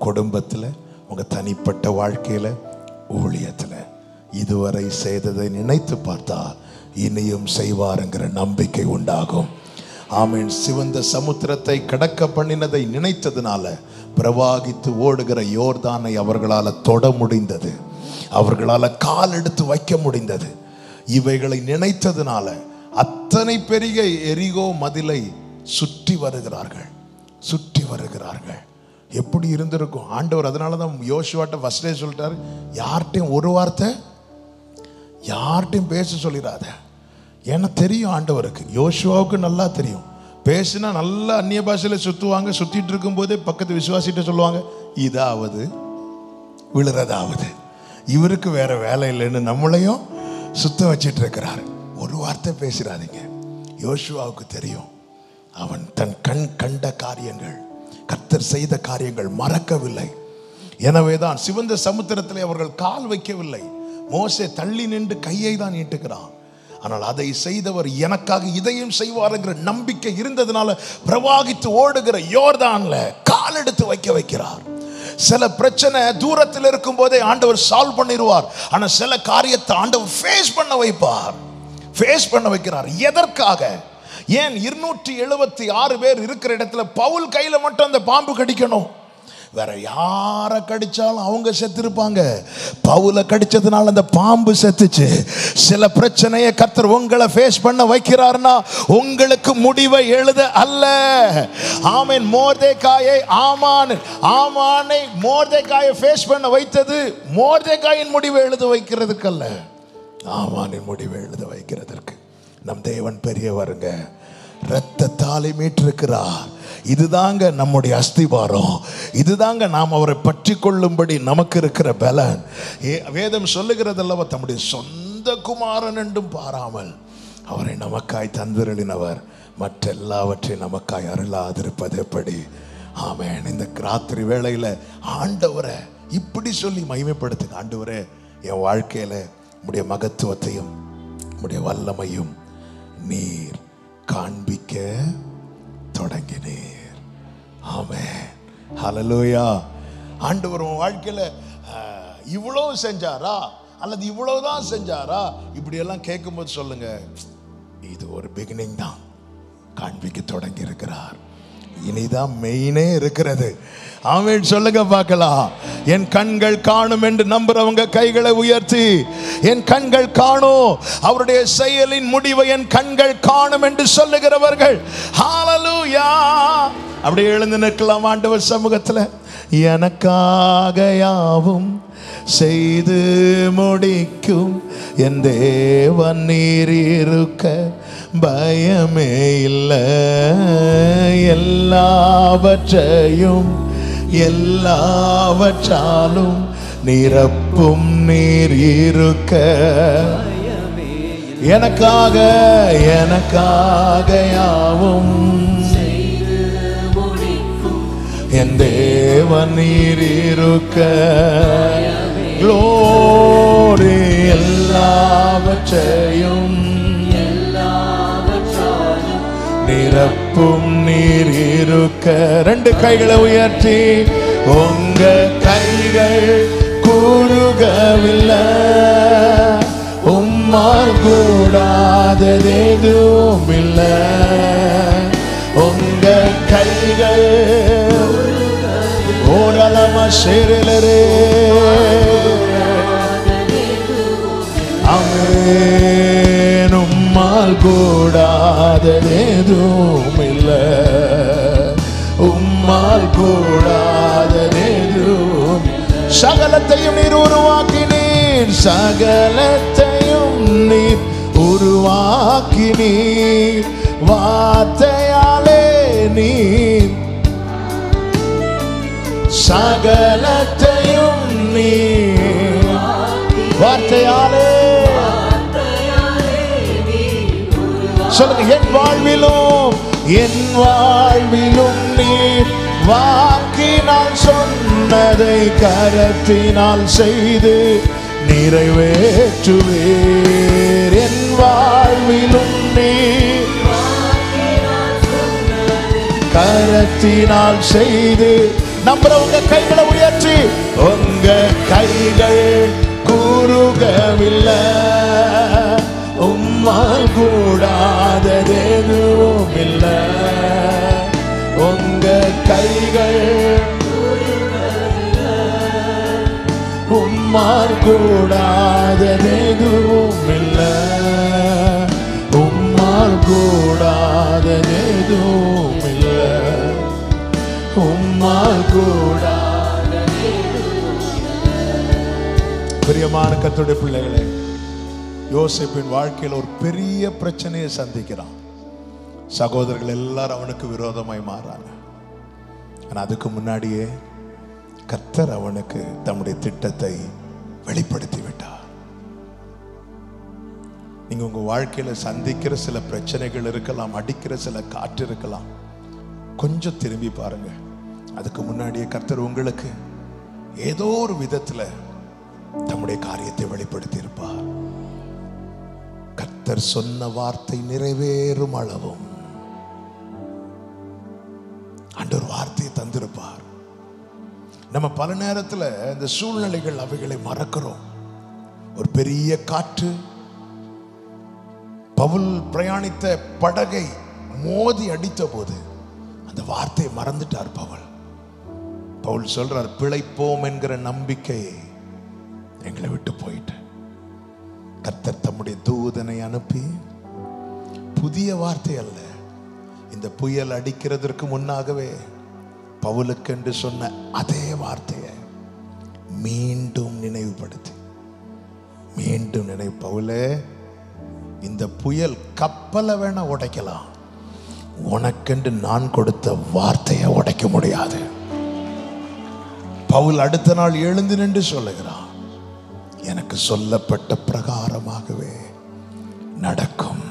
குடும்பத்தில், உங்க தனிப்பட்ட வாழ்க்கையில, ஊழியத்தில் இதுவரை செய்ததை நினைத்து பார்த்தா இனியும் செய்வாருங்கிற நம்பிக்கை உண்டாகும். ஆமீன். சிவந்த சமுத்திரத்தை கடக்க பண்ணினதை நினைத்ததுனால பிரவாகித்து ஓடுகிற யோர்தானை அவர்களால் தொட முடிந்தது, அவர்களால் கால் எடுத்து வைக்க முடிந்தது. இவைகளை நினைத்ததுனால அத்தனை பெரிய எரிகோ மதிலை சுற்றி வருகிறார்கள். எப்படி இருந்திருக்கும் ஆண்டவர்? அதனால தான் யோசுவாட்ட ஃபர்ஸ்டே சொல்லிட்டாரு, யார்கிட்டையும் ஒரு வார்த்தை யார்கிட்டையும் பேச சொல்லிடாத. ஏன்னா தெரியும் ஆண்டவருக்கு, யோசுவாவுக்கு நல்லா தெரியும். பேசினா நல்லா அந்நிய பாஷையில் சுற்றுவாங்க. சுற்றிட்டு இருக்கும் போதே பக்கத்து விசுவாசிட்ட சொல்லுவாங்க, இதாவது விழுறதாவது. இவருக்கு வேற வேலை இல்லைன்னு நம்மளையும் சுத்த வச்சிட்டு இருக்கிறார். ஒரு வார்த்தை பேசுறாதீங்க. யோசுவாவுக்கு தெரியும், அவன் தன் கண் கண்ட காரியங்கள், கர்த்தர் செய்த காரியங்கள் மறக்கவில்லை. எனவேதான் சிவந்த சமுத்திரத்திலே அவர்கள் கால் வைக்கவில்லை. மோசே தள்ளி நின்று கையை தான் நீட்டுகிறான். ஆனால் அதை செய்தவர் எனக்காக இதையும் செய்வார்ங்கிற நம்பிக்கை இருந்ததுனால பிரவாகித்து ஓடுகிற யோர்தான்ல கால் எடுத்து வைக்கிறார். சில பிரச்சனை தூரத்தில் இருக்கும் போதே ஆண்டவர் சால்வ் பண்ணிடுவார். ஆனா சில காரியத்தை ஆண்டவர் ஃபேஸ் பண்ண வைக்கிறார். எதற்காக? ஏன் 276 பேர் இருக்கிற இடத்துல பவுல் கையில மட்டும் அந்த பாம்பு கடிக்கணும்? வேற யாரை கடிச்சாலும் அவங்க செத்துருப்பாங்க. பவுலை கடிச்சதுனால அந்த பாம்பு செத்துச்சு. சில பிரச்சனையை கர்த்தர் உங்களை ஃபேஸ் பண்ண வைக்கிறார்னா உங்களுக்கு முடிவை எழுத அல்ல. ஆமென். ஆமானை மோர்தேகாயை ஃபேஸ் பண்ண வைத்தது மோர்தேகாயின் முடிவை எழுத வைக்கிறதுக்கு அல்ல, ஆமானின் முடிவை எழுத வைக்கிறதற்கு. நம் தேவன் பெரியவருங்க, இரத்தத்தாலே மீட்டிருக்கிறார். இதுதாங்க நம்முடைய அஸ்திபாரம். இதுதாங்க நாம் அவரை பற்றி கொள்ளும்படி நமக்கு இருக்கிற பலன். வேதம் சொல்லுகிறதல்லவா, தம்முடைய சொந்த குமாரன் என்றும் பாராமல் அவரை நமக்காய் தந்திரளினவர் மற்ற எல்லாவற்றையும் நமக்காய் அருளாதிருப்பது எப்படி? ஆமென். இந்த ராத்திரி வேளையில ஆண்டவரை இப்படி சொல்லி மகிமைப்படுத்துங்க. ஆண்டவரே, என் வாழ்க்கையில உம்முடைய மகத்துவத்தையும் உம்முடைய வல்லமையும் நீர் காண்பிக்க தொடங்கினீர். ஆமென். ஹல்லேலூயா. ஆண்டவர் உன் வாழ்க்கையில இவ்வளவு செஞ்சாரா அல்லது இவ்வளவுதான் செஞ்சாரா இப்படி எல்லாம் கேட்கும்போது சொல்லுங்க, இது ஒரு பிகினிங் தான். காண்பிக்க தொடங்கி இருக்கிறார். இனிதான் மெயினே இருக்கிறது. ஆமென். சொல்லுங்க பார்க்கலாம். என் கண்கள் காணும் என்று நம்புறவங்க கைகளை உயர்த்தி, என் கண்கள் காணும், அவருடைய செயலின் முடிவை என் கண்கள் காணும் என்று சொல்லுகிறவர்கள் ஹல்லேலூயா. அப்படியே எழுந்து நிற்கலாம் ஆண்டவர் சமூகத்தில். எனக்காக யாவும் செய்து முடிக்கும் என் தேவன் நீர் இருக்க பயமே இல்லை. எல்லாவற்றையும் எல்லாவற்றாலும் நிரப்பும் நீர் இருக்க எனக்காக யாவும் என் தேவன் நீர் இருக்க க்ளோரி எல்லாவற்றையும் எப்பும் நீர் இருக்க. ரெண்டு கைகளை உயர்த்தி, உங்க கைகள் கூறுகவில்லை, உம்மால் கூடாதது எதுவும் இல்லை. உங்க கைகள் ஓரளமா சேரலரே. ஆமென். உம்மால் கூடாதது எதுவும் இல்லை, உம்மால் கூடாதது எதுவும். சகலத்தையும் நீர் உருவாக்கினீர், சகலத்தையும் நீர் உருவாக்கினீர், வார்த்தையாலே நீர் சகலத்தையும் நீர் வார்த்தையாலே. சொல்லுங்க, என் வாழ்விலும் என் வாழ்விலும் நீர் வாக்கினால் சொன்னதை கரத்தினால் செய்து நிறைவேற்றுவீர். என் வாழ்விலும் நீர் கரத்தினால் செய்து. நம்புறவங்க கைகளை உயர்த்தி, உங்க கைகள் கூறுகவில்லை, உம்மால் கூடாதது எதுவும் இல்லை. உங்க கைகள் உம்மால் கூடாதது எதுவும் இல்லை, உம்மால் கூடாதது எதுவும் இல்லை, உம்மால் கூடாதது எதுவும் இல்லை. பிரியமான கர்த்தருடைய பிள்ளைகளே, யோசேப்பின் வாழ்க்கையில் ஒரு பெரிய பிரச்சனையை சந்திக்கிறான். சகோதரர்கள் எல்லாரும் அவனுக்கு விரோதமாய் மாறாங்க. ஆனா அதுக்கு முன்னாடியே கர்த்தர் அவனுக்கு தம்முடைய திட்டத்தை வெளிப்படுத்தி விட்டார். நீங்க உங்க வாழ்க்கையில சந்திக்கிற சில பிரச்சனைகள் இருக்கலாம், அடிக்கிற சில காற்று இருக்கலாம். கொஞ்சம் திரும்பி பாருங்க. அதுக்கு முன்னாடியே கர்த்தர் உங்களுக்கு ஏதோ ஒரு விதத்துல தம்முடைய காரியத்தை வெளிப்படுத்தி இருப்பார். கர்த்தர் சொன்ன வார்த்தை நிறைவேறும் அளவும் ஆண்டவர் வார்த்தையை தந்திருப்பார். நம்ம பல நேரத்துல இந்த சூழ்நிலைகள் அவைகளை மறக்கிறோம். ஒரு பெரிய காற்று பவுல் பிரயாணித்த படகை மோதி அடித்த போது அந்த வார்த்தையை மறந்துட்டார் பவுல். பவுல் சொல்றார், பிழைப்போம் என்கிற நம்பிக்கை எங்களை விட்டு போயிட்டு கர்த்தர் தம்முடைய தூதனை அனுப்பி புதிய வார்த்தை அல்ல, இந்த புயல் அடிக்கிறதற்கு முன்னாகவே பவுலுக்கு என்று சொன்ன அதே வார்த்தையை மீண்டும் நினைவுபடுத்தி மீண்டும் பவுலே, இந்த புயல் கப்பலை வேணா உடைக்கலாம், உனக்கென்று நான் கொடுத்த வார்த்தையை உடைக்க முடியாது. பவுல் அடுத்த நாள் எழுந்து நின்று சொல்லுகிறான், எனக்கு சொல்லப்பட்ட பிரகாரமாகவே நடக்கும்.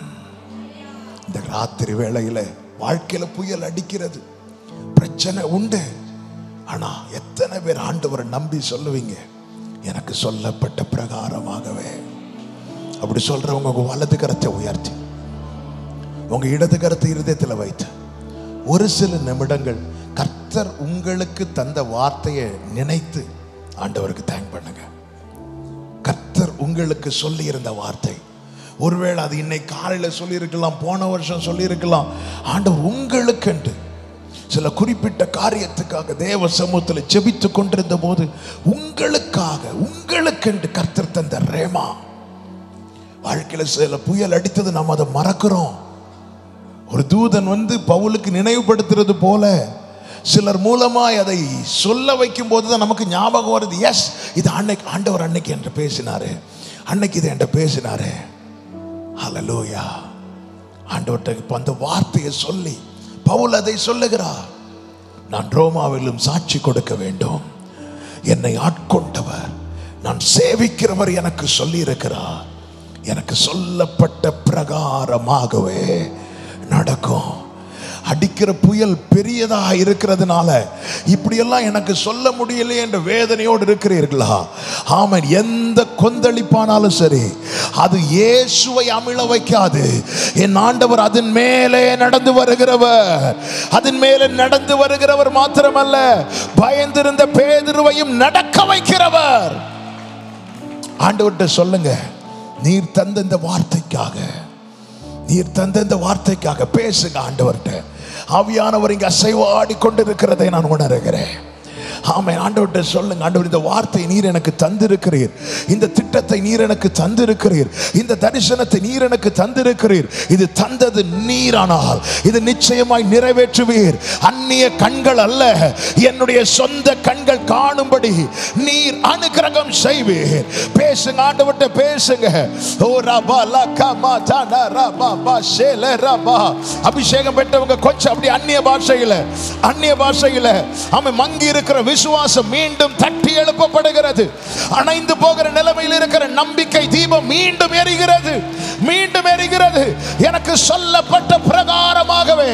இந்த ராத்திரி வேளையில வாழ்க்கையில புயல் அடிக்கிறது, பிரச்சனை உண்டு. ஆனா எத்தனை பேர் ஆண்டவரை நம்பி சொல்லுவீங்க, எனக்கு சொல்லப்பட்ட பிரகாரமாகவே? அப்படி சொல்றவங்க உங்க வலது கரத்தை உயர்த்தி உங்க இடது கரத்தை இருதயத்தில் வைத்து ஒரு சில நிமிடங்கள் கர்த்தர் உங்களுக்கு தந்த வார்த்தையை நினைத்து ஆண்டவருக்கு தேங்க் பண்ணுங்க. கர்த்தர் உங்களுக்கு சொல்லி இருந்த வார்த்தை, ஒருவேளை அது இன்னைக்கு காலையில சொல்லி இருக்கலாம், போன வருஷம் சொல்லி இருக்கலாம். ஆண்டவர் உங்களுக்கு என்று சில குறிப்பிட்ட காரியத்துக்காக தேவ சமூகத்தில் ஜெபித்து கொண்டிருந்த போது உங்களுக்கென்று கர்த்தர் தந்த ரேமா. வாழ்க்கையில சில புயல் அடித்தது நாம் அதை மறக்கிறோம். ஒரு தூதன் வந்து பவுலுக்கு நினைவுபடுத்துறது போல சிலர் மூலமாய் அதை சொல்ல வைக்கும் போதுதான் நமக்கு ஞாபகம் வருது, எஸ் இது அன்னைக்கு ஆண்டவர் அன்னைக்கு என்று பேசினாரு, அன்னைக்கு இது என்று பேசினாரு. ஹல்லேலூயா. ஆண்டவர்கிட்ட அந்த வார்த்தையை சொல்லி பவுல் அதை சொல்லுகிறார், நான் ரோமாவிலும் சாட்சி கொடுக்க வேண்டும், என்னை ஆட்கொண்டவர் நான் சேவிக்கிறவர் எனக்கு சொல்லி இருக்கிறார், எனக்கு சொல்லப்பட்ட பிரகாரமாகவே நடக்கும். அடிக்கிற புயல் பெரியதா இருக்கிறதுனால இப்படியெல்லாம் எனக்கு சொல்ல முடியலையே என்ற வேதனையோடு இருக்கிறீர்களா? ஆமென். எந்த கொந்தளிப்பானாலும் சரி, அது இயேசுவை அமிழ வைக்காது. என் ஆண்டவர் அதன் மேலே நடந்து வருகிறவர். அதன் மேலே நடந்து வருகிறவர் மாத்திரமல்ல, பயந்திருந்த பேதுருவையும் நடக்க வைக்கிறவர். ஆண்டவர்கிட்ட சொல்லுங்க, நீர் தந்த இந்த வார்த்தைக்காக, நீர் தந்த இந்த வார்த்தைக்காக பேசுங்க ஆண்டவர்கிட்ட. ஆவியானவர் இங்க அசைவாடி கொண்டிருக்கிறதை நான் உணர்கிறேன். ஆமென். ஆண்டவர்கிட்ட சொல்லுங்க, ஆண்டவர் இந்த வார்த்தையை நீர் எனக்கு தந்திருக்கிறீர், இந்த திட்டத்தை நீர் எனக்கு தந்திருக்கிறீர், இந்த தரிசனத்தை நீர் எனக்கு தந்திருக்கிறீர். இது தந்தது நீரானால் இது நிச்சயமாய் நிறைவேற்றுவீர். அந்நிய கண்கள் அல்ல, என்னுடைய சொந்த கண்கள் காணும்படி நீர் அனுக்கிரகம் செய்வீர். பேசுங்க ஆண்டவர்கிட்ட பேசுங்க. ஓ ரபா லகமா தன ரபா பஷேல ரபா. அபிஷேகம் பெற்றவங்க கொஞ்சம் அப்படி அந்நிய பாஷையில ஆமென் மங்கி இருக்கிற விசுவாசம் மீண்டும் தட்டி எழுப்பப்படுகிறது. அணைந்து போகிற நிலைமையில் இருக்கிற நம்பிக்கை தீபம் மீண்டும் எரிகிறது, மீண்டும் எரிகிறது. எனக்கு சொல்லப்பட்ட பிரகாரமாகவே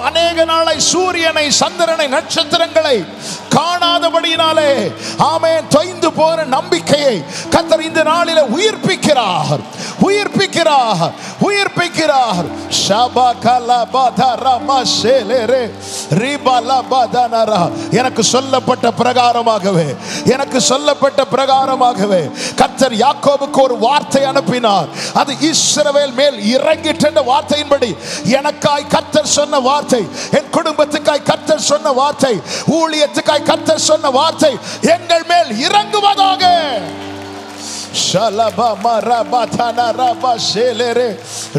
அநேக நாளை சூரியனை, சந்திரனை, நட்சத்திரங்களை காணாதபடியினாலே ஆமென் தொய்ந்து போற நம்பிக்கையை கர்த்தர் இந்த நாளிலே உயிர்ப்பிக்கிறார், உயிர்ப்பிக்கிறார், உயிர்ப்பிக்கிறார். எனக்கு சொல்லப்பட்ட பிரகாரமாகவே, எனக்கு சொல்லப்பட்ட பிரகாரமாகவே கர்த்தர் யாக்கோபுக்கு ஒரு வார்த்தை அனுப்பினார். அது இஸ்ரவேல் மேல் இறங்கிட்ட வார்த்தையின்படி எனக்காய் கர்த்தர் சொன்ன வார்த்தை, என் குடும்பத்துக்காய் கர்த்தர் சொன்ன வார்த்தை, ஊழியத்துக்காய் கர்த்தர் சொன்ன வார்த்தை எங்கள் மேல் இறங்குவதாக. ஷலபா மரபா தனரபா ஷேலரே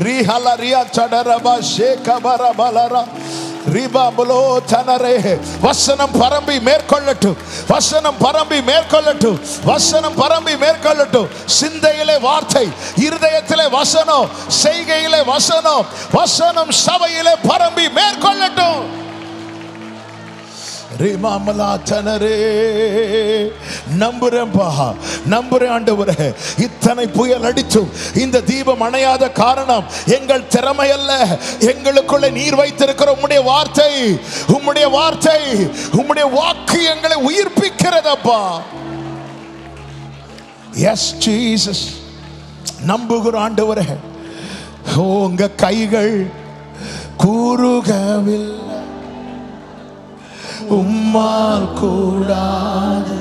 ரிஹலரியா தடரபா ஷேகபரபலரா ரிபாபலோ தனரே. வசனம் பரம்பி மேற்கொள்ளட்டும், வசனம் பரம்பி மேற்கொள்ளட்டும், வசனம் பரம்பி மேற்கொள்ளட்டும். சிந்தையிலே வார்த்தை, இருதயத்திலே வசனம், செய்கையிலே வசனம், வசனம் சபையிலே பரம்பி மேற்கொள்ளட்டும். நம்புறேன்பா, நம்புறேன் ஆண்டவரே. இத்தனை புயல் அடித்தும் இந்த தீபம் அணையாத காரணம் எங்கள் திறமை அல்ல, எங்களுக்குள்ள நீர் வைத்திருக்கிற உம்முடைய வார்த்தை, உம்முடைய வார்த்தை, உம்முடைய வாக்கு எங்களை உயிர்ப்பிக்கிறதப்பா. எஸ் ஜீசஸ், நம்புகிற ஆண்டவரே. உங்க கைகள் கூறுகவில்லை, உம்மால் கூடாது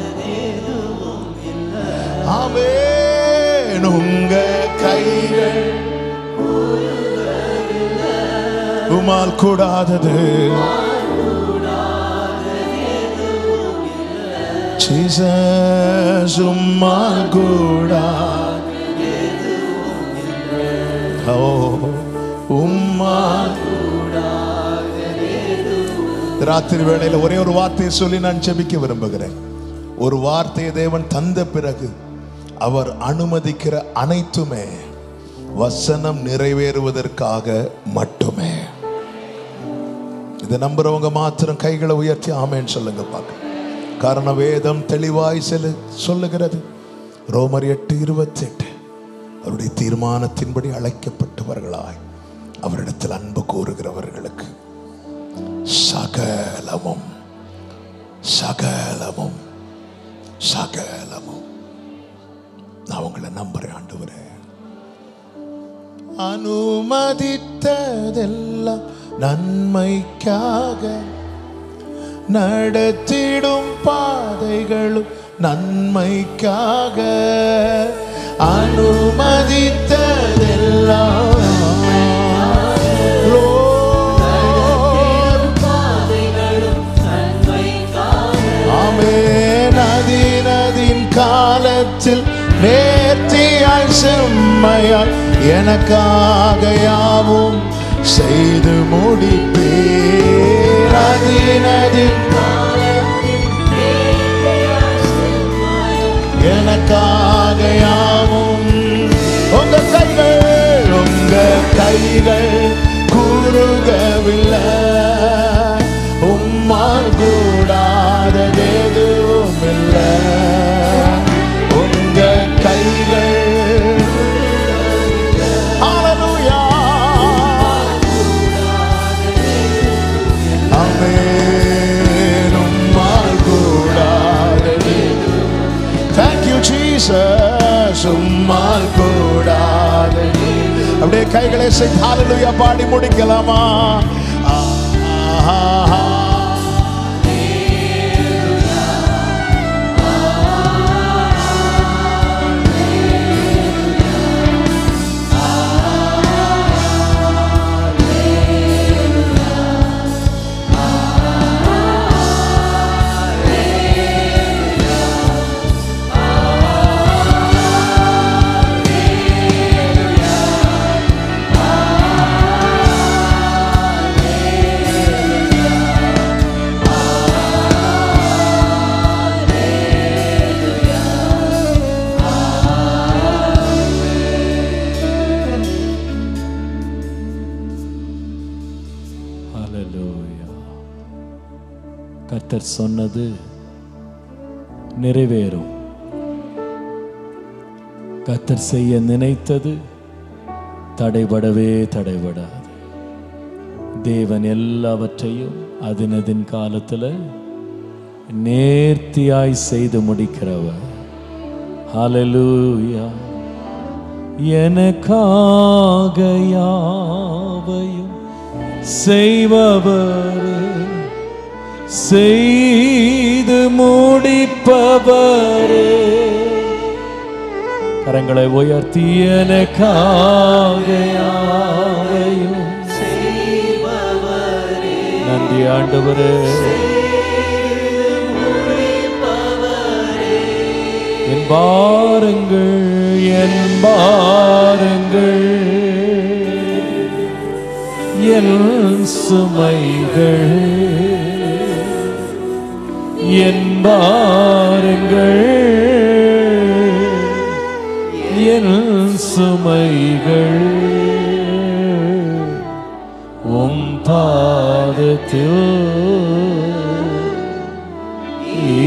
ஆமென். உங்க கைகள் உம்மால் கூடாதது ஜீசஸ், உம்மால் கூடாது. ஓ உம்மால் ராத்திரி வேளையில ஒரே ஒரு வார்த்தையை சொல்லி நான் ஜெபிக்க விரும்புகிறேன். ஒரு வார்த்தையை தேவன் தந்த பிறகு அவர் அனுமதிக்கிற அனைத்துமே வசனம் நிறைவேறுவதற்காக மட்டுமே. இதை நம்புறவங்க மாத்திரம் கைகளை உயர்த்தி ஆமென் சொல்லுங்க பார்க்க. காரணம் வேதம் தெளிவாய் சொல்லுகிறது. ரோமர் 8:28 அவருடைய தீர்மானத்தின்படி அழைக்கப்பட்டவர்களாய் அவரிடத்தில் அன்பு கூறுகிறவர்களுக்கு சகலமும் சகலமும் சகலமும். நான் உங்களை நம்புறேன் ஆண்டவரே. அனுமதித்ததெல்லாம் நன்மைக்காக, நடத்திடும் பாதைகளும் நன்மைக்காக. அனுமதித்ததெல்லாம் நதியின் காலத்தில் நேர்த்தியாய் செம்மையாய் எனக்காக யாவும் செய்து முடிப்பேன். எனக்காக யாவும். உங்க கைகள் கூறுகவில்லை, உம்மால் கூடாதது எதுவும் இல்லை. உங்க கைகள் ஹல்லேலூயா ஆமென். உம்மால் கூடாதது. Thank you Jesus. உம்மால் கூடாதது அப்படியே கைகளை செய்து ஹல்லேலூயா பாடி முடிக்கலாமா? கர்த்தர் சொன்னது நிறைவேறும். கர்த்தர் செய்ய நினைத்தது தடைபடவே தடைபடாது. தேவன் எல்லாவற்றையும் அதினதின் காலத்துல நேர்த்தியாய் செய்து முடிக்கிறவர். ஹல்லேலூயா. எனக்காக யாவையும் செய்பவர், செய்து முடிப்பவரே. கரங்களை உயர்த்தி எனக்காக யாவையும் செய்பவரே. நன்றி ஆண்டவரே. என் பாருங்கள், என் பாருங்கள், என் சுமைகள், என் பாருங்கள், என் சுமைகள், உம் பாதத்தில்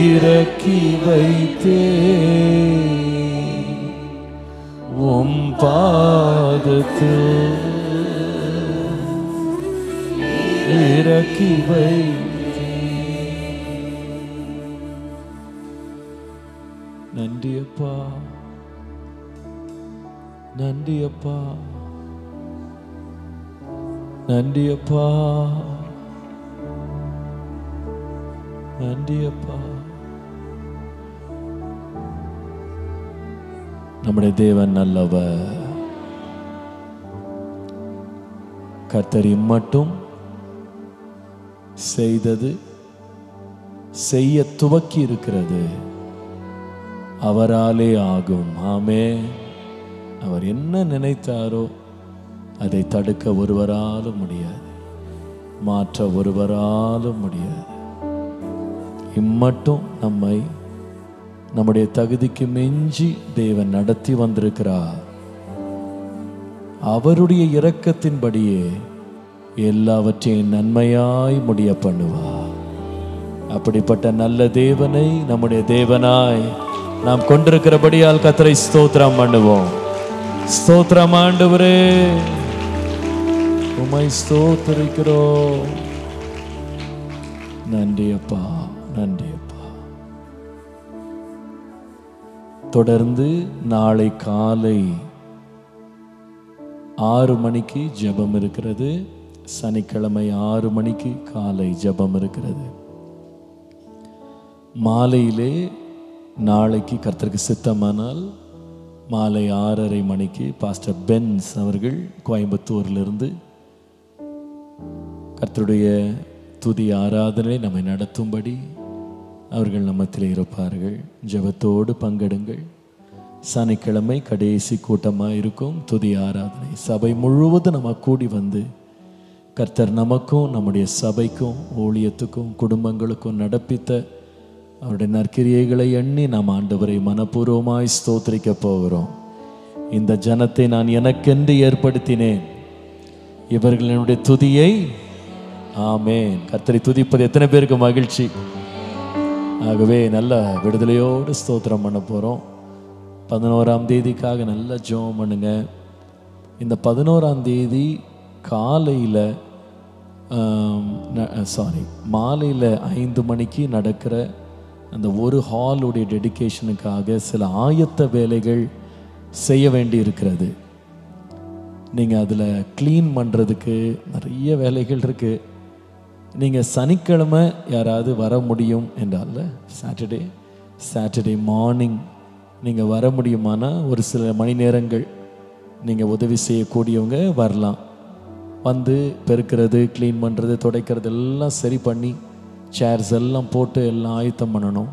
இறக்கி வைத்தே, உம் பாதத்தில் இறக்கி வைத்தே. நன்றி அப்பா, நன்றி அப்பா, நன்றி அப்பா, நன்றி அப்பா. நம்முடைய தேவன் நல்லவர். கர்த்தர் இம்மட்டும் செய்தது, செய்ய துவக்கி இருக்கிறது அவராலே ஆகும். ஆமே. அவர் என்ன நினைத்தாரோ அதை தடுக்க ஒருவராலும் முடியாது, மாற்ற ஒருவராலும் முடியாது. இம்மட்டும் நம்மை நம்முடைய தகுதிக்கு மிஞ்சி தேவன் நடத்தி வந்திருக்கிறார். அவருடைய இரக்கத்தின்படியே எல்லாவற்றையும் நன்மையாய் முடிய பண்ணுவார். அப்படிப்பட்ட நல்ல தேவனை நம்முடைய தேவனாய் நாம் கொண்டிருக்கிறபடியால் கர்த்தரை ஸ்தோத்திரம் பண்ணுவோம். ஸ்தோத்திரம் ஆண்டவரே, உம்மை ஸ்தோத்திரிக்கிறோம். நன்றி அப்பா, நன்றி அப்பா. தொடர்ந்து நாளை காலை 6 மணிக்கு ஜெபம் இருக்கிறது. சனிக்கிழமை 6 மணிக்கு காலை ஜெபம் இருக்கிறது. மாலையிலே நாளைக்கு கர்த்தருக்கு சித்தமானால் மாலை 6:30 மணிக்கு பாஸ்டர் பென்ஸ் அவர்கள் கோயம்புத்தூரிலிருந்து கர்த்தருடைய துதி ஆராதனை நம்மை நடத்தும்படி அவர்கள் நம்மத்தில் இருப்பார்கள். ஜெபத்தோடு பங்கெடுங்கள். சனிக்கிழமை கடைசி கூட்டமாக இருக்கும் துதி ஆராதனை. சபை முழுவதும் நம்ம கூடி வந்து கர்த்தர் நமக்கும் நம்முடைய சபைக்கும் ஊழியத்துக்கும் குடும்பங்களுக்கும் நடப்பித்த அவருடைய நற்கிரியைகளை எண்ணி நாம் ஆண்டவரை மனப்பூர்வமாய் ஸ்தோத்திரிக்க போகிறோம். இந்த ஜனத்தை நான் எனக்கென்று ஏற்படுத்தினேன், இவர்கள் என்னுடைய துதியை, ஆமென், கர்த்தரை துதிப்பது எத்தனை பேருக்கு மகிழ்ச்சி. ஆகவே நல்ல விடுதலையோடு ஸ்தோத்திரம் பண்ண போகிறோம். 11ஆம் தேதிக்காக நல்ல ஜெபம் பண்ணுங்க. இந்த 11ஆம் தேதி காலையில் மாலையில் 5 மணிக்கு நடக்கிற அந்த ஒரு ஹாலுடைய டெடிகேஷனுக்காக சில ஆயத்த வேலைகள் செய்ய வேண்டி இருக்கிறது. நீங்கள் அதில் க்ளீன் பண்ணுறதுக்கு நிறைய வேலைகள் இருக்குது. நீங்கள் சனிக்கிழமை யாராவது வர முடியும் என்றால் சாட்டர்டே மார்னிங் நீங்கள் வர முடியுமானா ஒரு சில மணி நேரங்கள் நீங்கள் உதவி செய்யக்கூடியவங்க வரலாம். வந்து பெருக்கிறது, க்ளீன் பண்ணுறது, துடைக்கிறது எல்லாம் சரி பண்ணி சேர்ஸ் எல்லாம் போட்டு எல்லாம் ஆயத்தம் பண்ணணும்.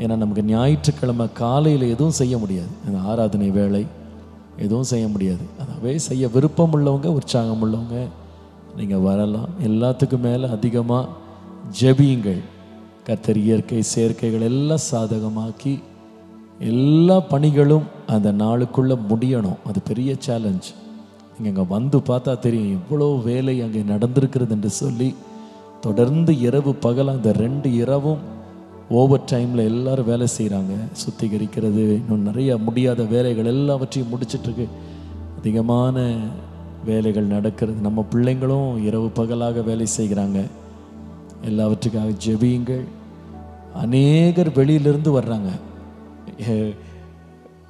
ஏன்னா நமக்கு ஞாயிற்றுக்கிழமை காலையில் எதுவும் செய்ய முடியாது, அந்த ஆராதனை வேலை எதுவும் செய்ய முடியாது. அதாவே செய்ய விருப்பம் உள்ளவங்க, உற்சாகம் உள்ளவங்க நீங்கள் வரலாம். எல்லாத்துக்கும் மேலே அதிகமாக ஜெபியுங்கள். கர்த்தர் இயற்கை செயற்கைகள் எல்லாம் சாதகமாக்கி எல்லா பணிகளும் அந்த நாளுக்குள்ளே முடியணும். அது பெரிய சேலஞ்ச். நீங்கள் அங்கே வந்து பார்த்தா தெரியும் எவ்வளோ வேலை அங்கே நடந்திருக்கிறது என்று சொல்லி. தொடர்ந்து இரவு பகல் அந்த 2 இரவும் ஓவர் டைமில் எல்லோரும் வேலை செய்கிறாங்க. சுத்திகரிக்கிறது, இன்னும் நிறைய முடியாத வேலைகள் எல்லாவற்றையும் முடிச்சிட்ருக்கு. அதிகமான வேலைகள் நடக்கிறது. நம்ம பிள்ளைங்களும் இரவு பகலாக வேலை செய்கிறாங்க. எல்லாவற்றுக்காக ஜெபியுங்கள். அநேகர் வெளியிலிருந்து வர்றாங்க.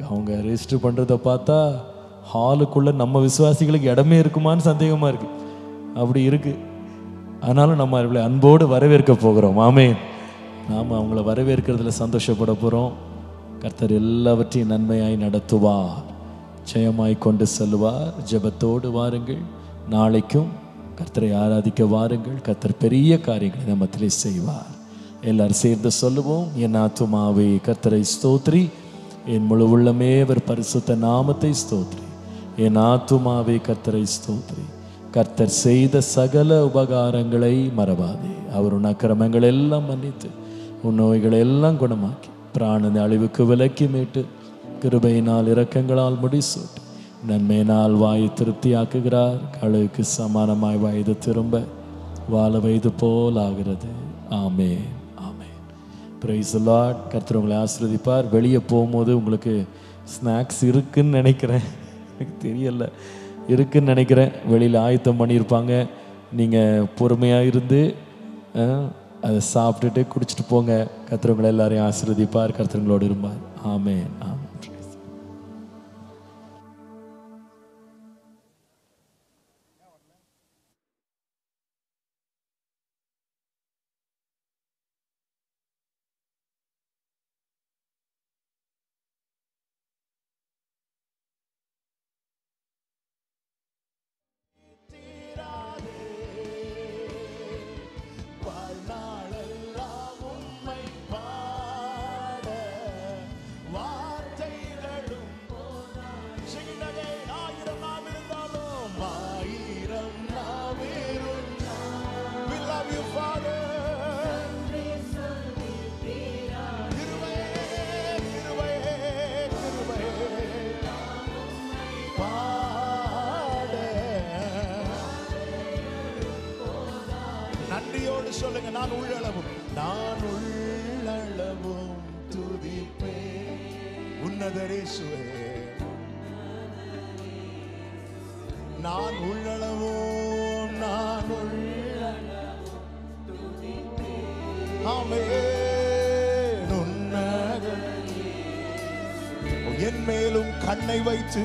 அவங்க ரெஜிஸ்டர் பண்ணுறதை பார்த்தா ஹாலுக்குள்ளே நம்ம விசுவாசிகளுக்கு இடமே இருக்குமான்னு சந்தேகமாக இருக்குது. அப்படி இருக்குது. ஆனாலும் நம்ம அவர்களை அன்போடு வரவேற்க போகிறோம். ஆமென். நாம் அவங்கள வரவேற்கிறதுல சந்தோஷப்பட போகிறோம். கர்த்தர் எல்லாவற்றையும் நன்மையாய் நடத்துவார், ஜெயமாய் கொண்டு செல்வார். ஜெபத்தோடு வாருங்கள். நாளைக்கும் கர்த்தரை ஆராதிக்க வாருங்கள். கர்த்தர் பெரிய காரியங்களை நம்மத்திலே செய்வார். எல்லாரும் சேர்ந்து சொல்லுவோம். என் ஆத்துமாவே கர்த்தரை ஸ்தோத்ரி, என் முழு உள்ளமே அவர் பரிசுத்த நாமத்தை ஸ்தோத்ரி. என் ஆத்துமாவே கர்த்தரை ஸ்தோத்ரி. கர்த்தர் செய்த சகல உபகாரங்களை மறவாதே. அவர் உன் அக்கிரமங்கள் எல்லாம் மன்னித்து உன் நோய்களை எல்லாம் குணமாக்கி பிராணனை அழிவுக்கு விலக்கி மீட்டு கிருபையினால் இரக்கங்களால் முடிசூட்டு நன்மையினால் வாயை திருப்தியாக்குகிறார். கழுவுக்கு சமானமாய் வயது திரும்ப வாழ வயது போல் ஆகிறது. ஆமென், ஆமென். Praise the Lord. கர்த்தர் உங்களை ஆசீர்வதிப்பார். வெளியே போகும்போது உங்களுக்கு ஸ்நாக்ஸ் இருக்குன்னு நினைக்கிறேன், எனக்கு தெரியல, இருக்குன்னு நினைக்கிறேன். வெளியில் ஆயத்தம் பண்ணியிருப்பாங்க. நீங்கள் பொறுமையாக இருந்து அதை சாப்பிட்டுட்டு குடிச்சிட்டு போங்க. கர்த்தர் உங்களை எல்லாரையும் ஆசீர்வதிப்பார். கர்த்தர் உங்களோடு இருப்பார். ஆமென், ஆமென். நன்றியோடு சொல்லுங்க. நான் உள்ளளவும் துதிப்பேன் உன்னதரேசுவே. நான் உள்ளளவும் துதிப்பேன். ஆமென். உன்னத என் மேலும் கண்ணை வைத்து,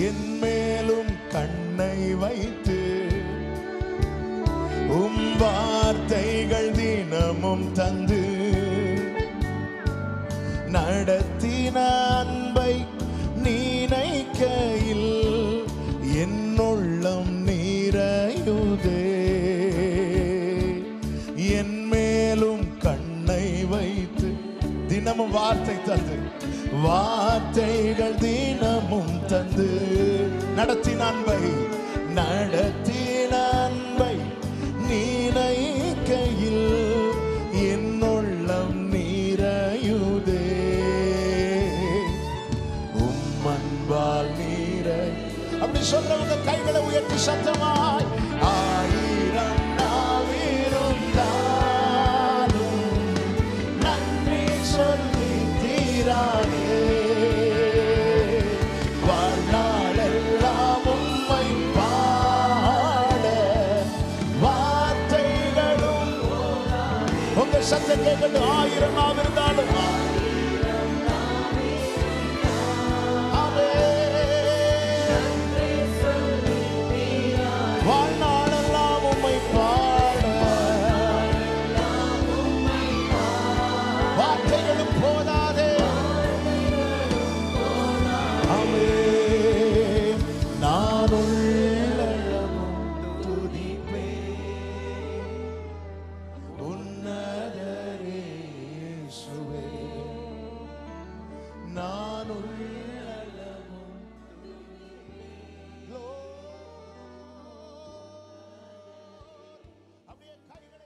என் மேலும் கண்ணை வைத்து வார்த்தைகள் தினமும் தந்து நடத்தின அன்பை நினைக்கையில் என் உள்ளம் நிறையுதே. என் மேலும் கண்ணை வைத்து தினமும் வார்த்தை தந்து, வார்த்தைகள் தினமும் தந்து நடத்தின அன்பை நினைக்கையில் என் உள்ளம் நிறையுதே. அன்பால் நீரை அப்படி சொல்றவங்க கைகளை உயர்த்தி சத்தமாய். ஆயிரம் நாவிருந்தாலும் நன்றி சொல்லி தீராதே. வாழ்நாளெல்லாம் உம்மை பாட வார்த்தைகளும் உங்க சத்தம் கேட்கணும். ஆயிரம் நாவிருந்தாலும் நான்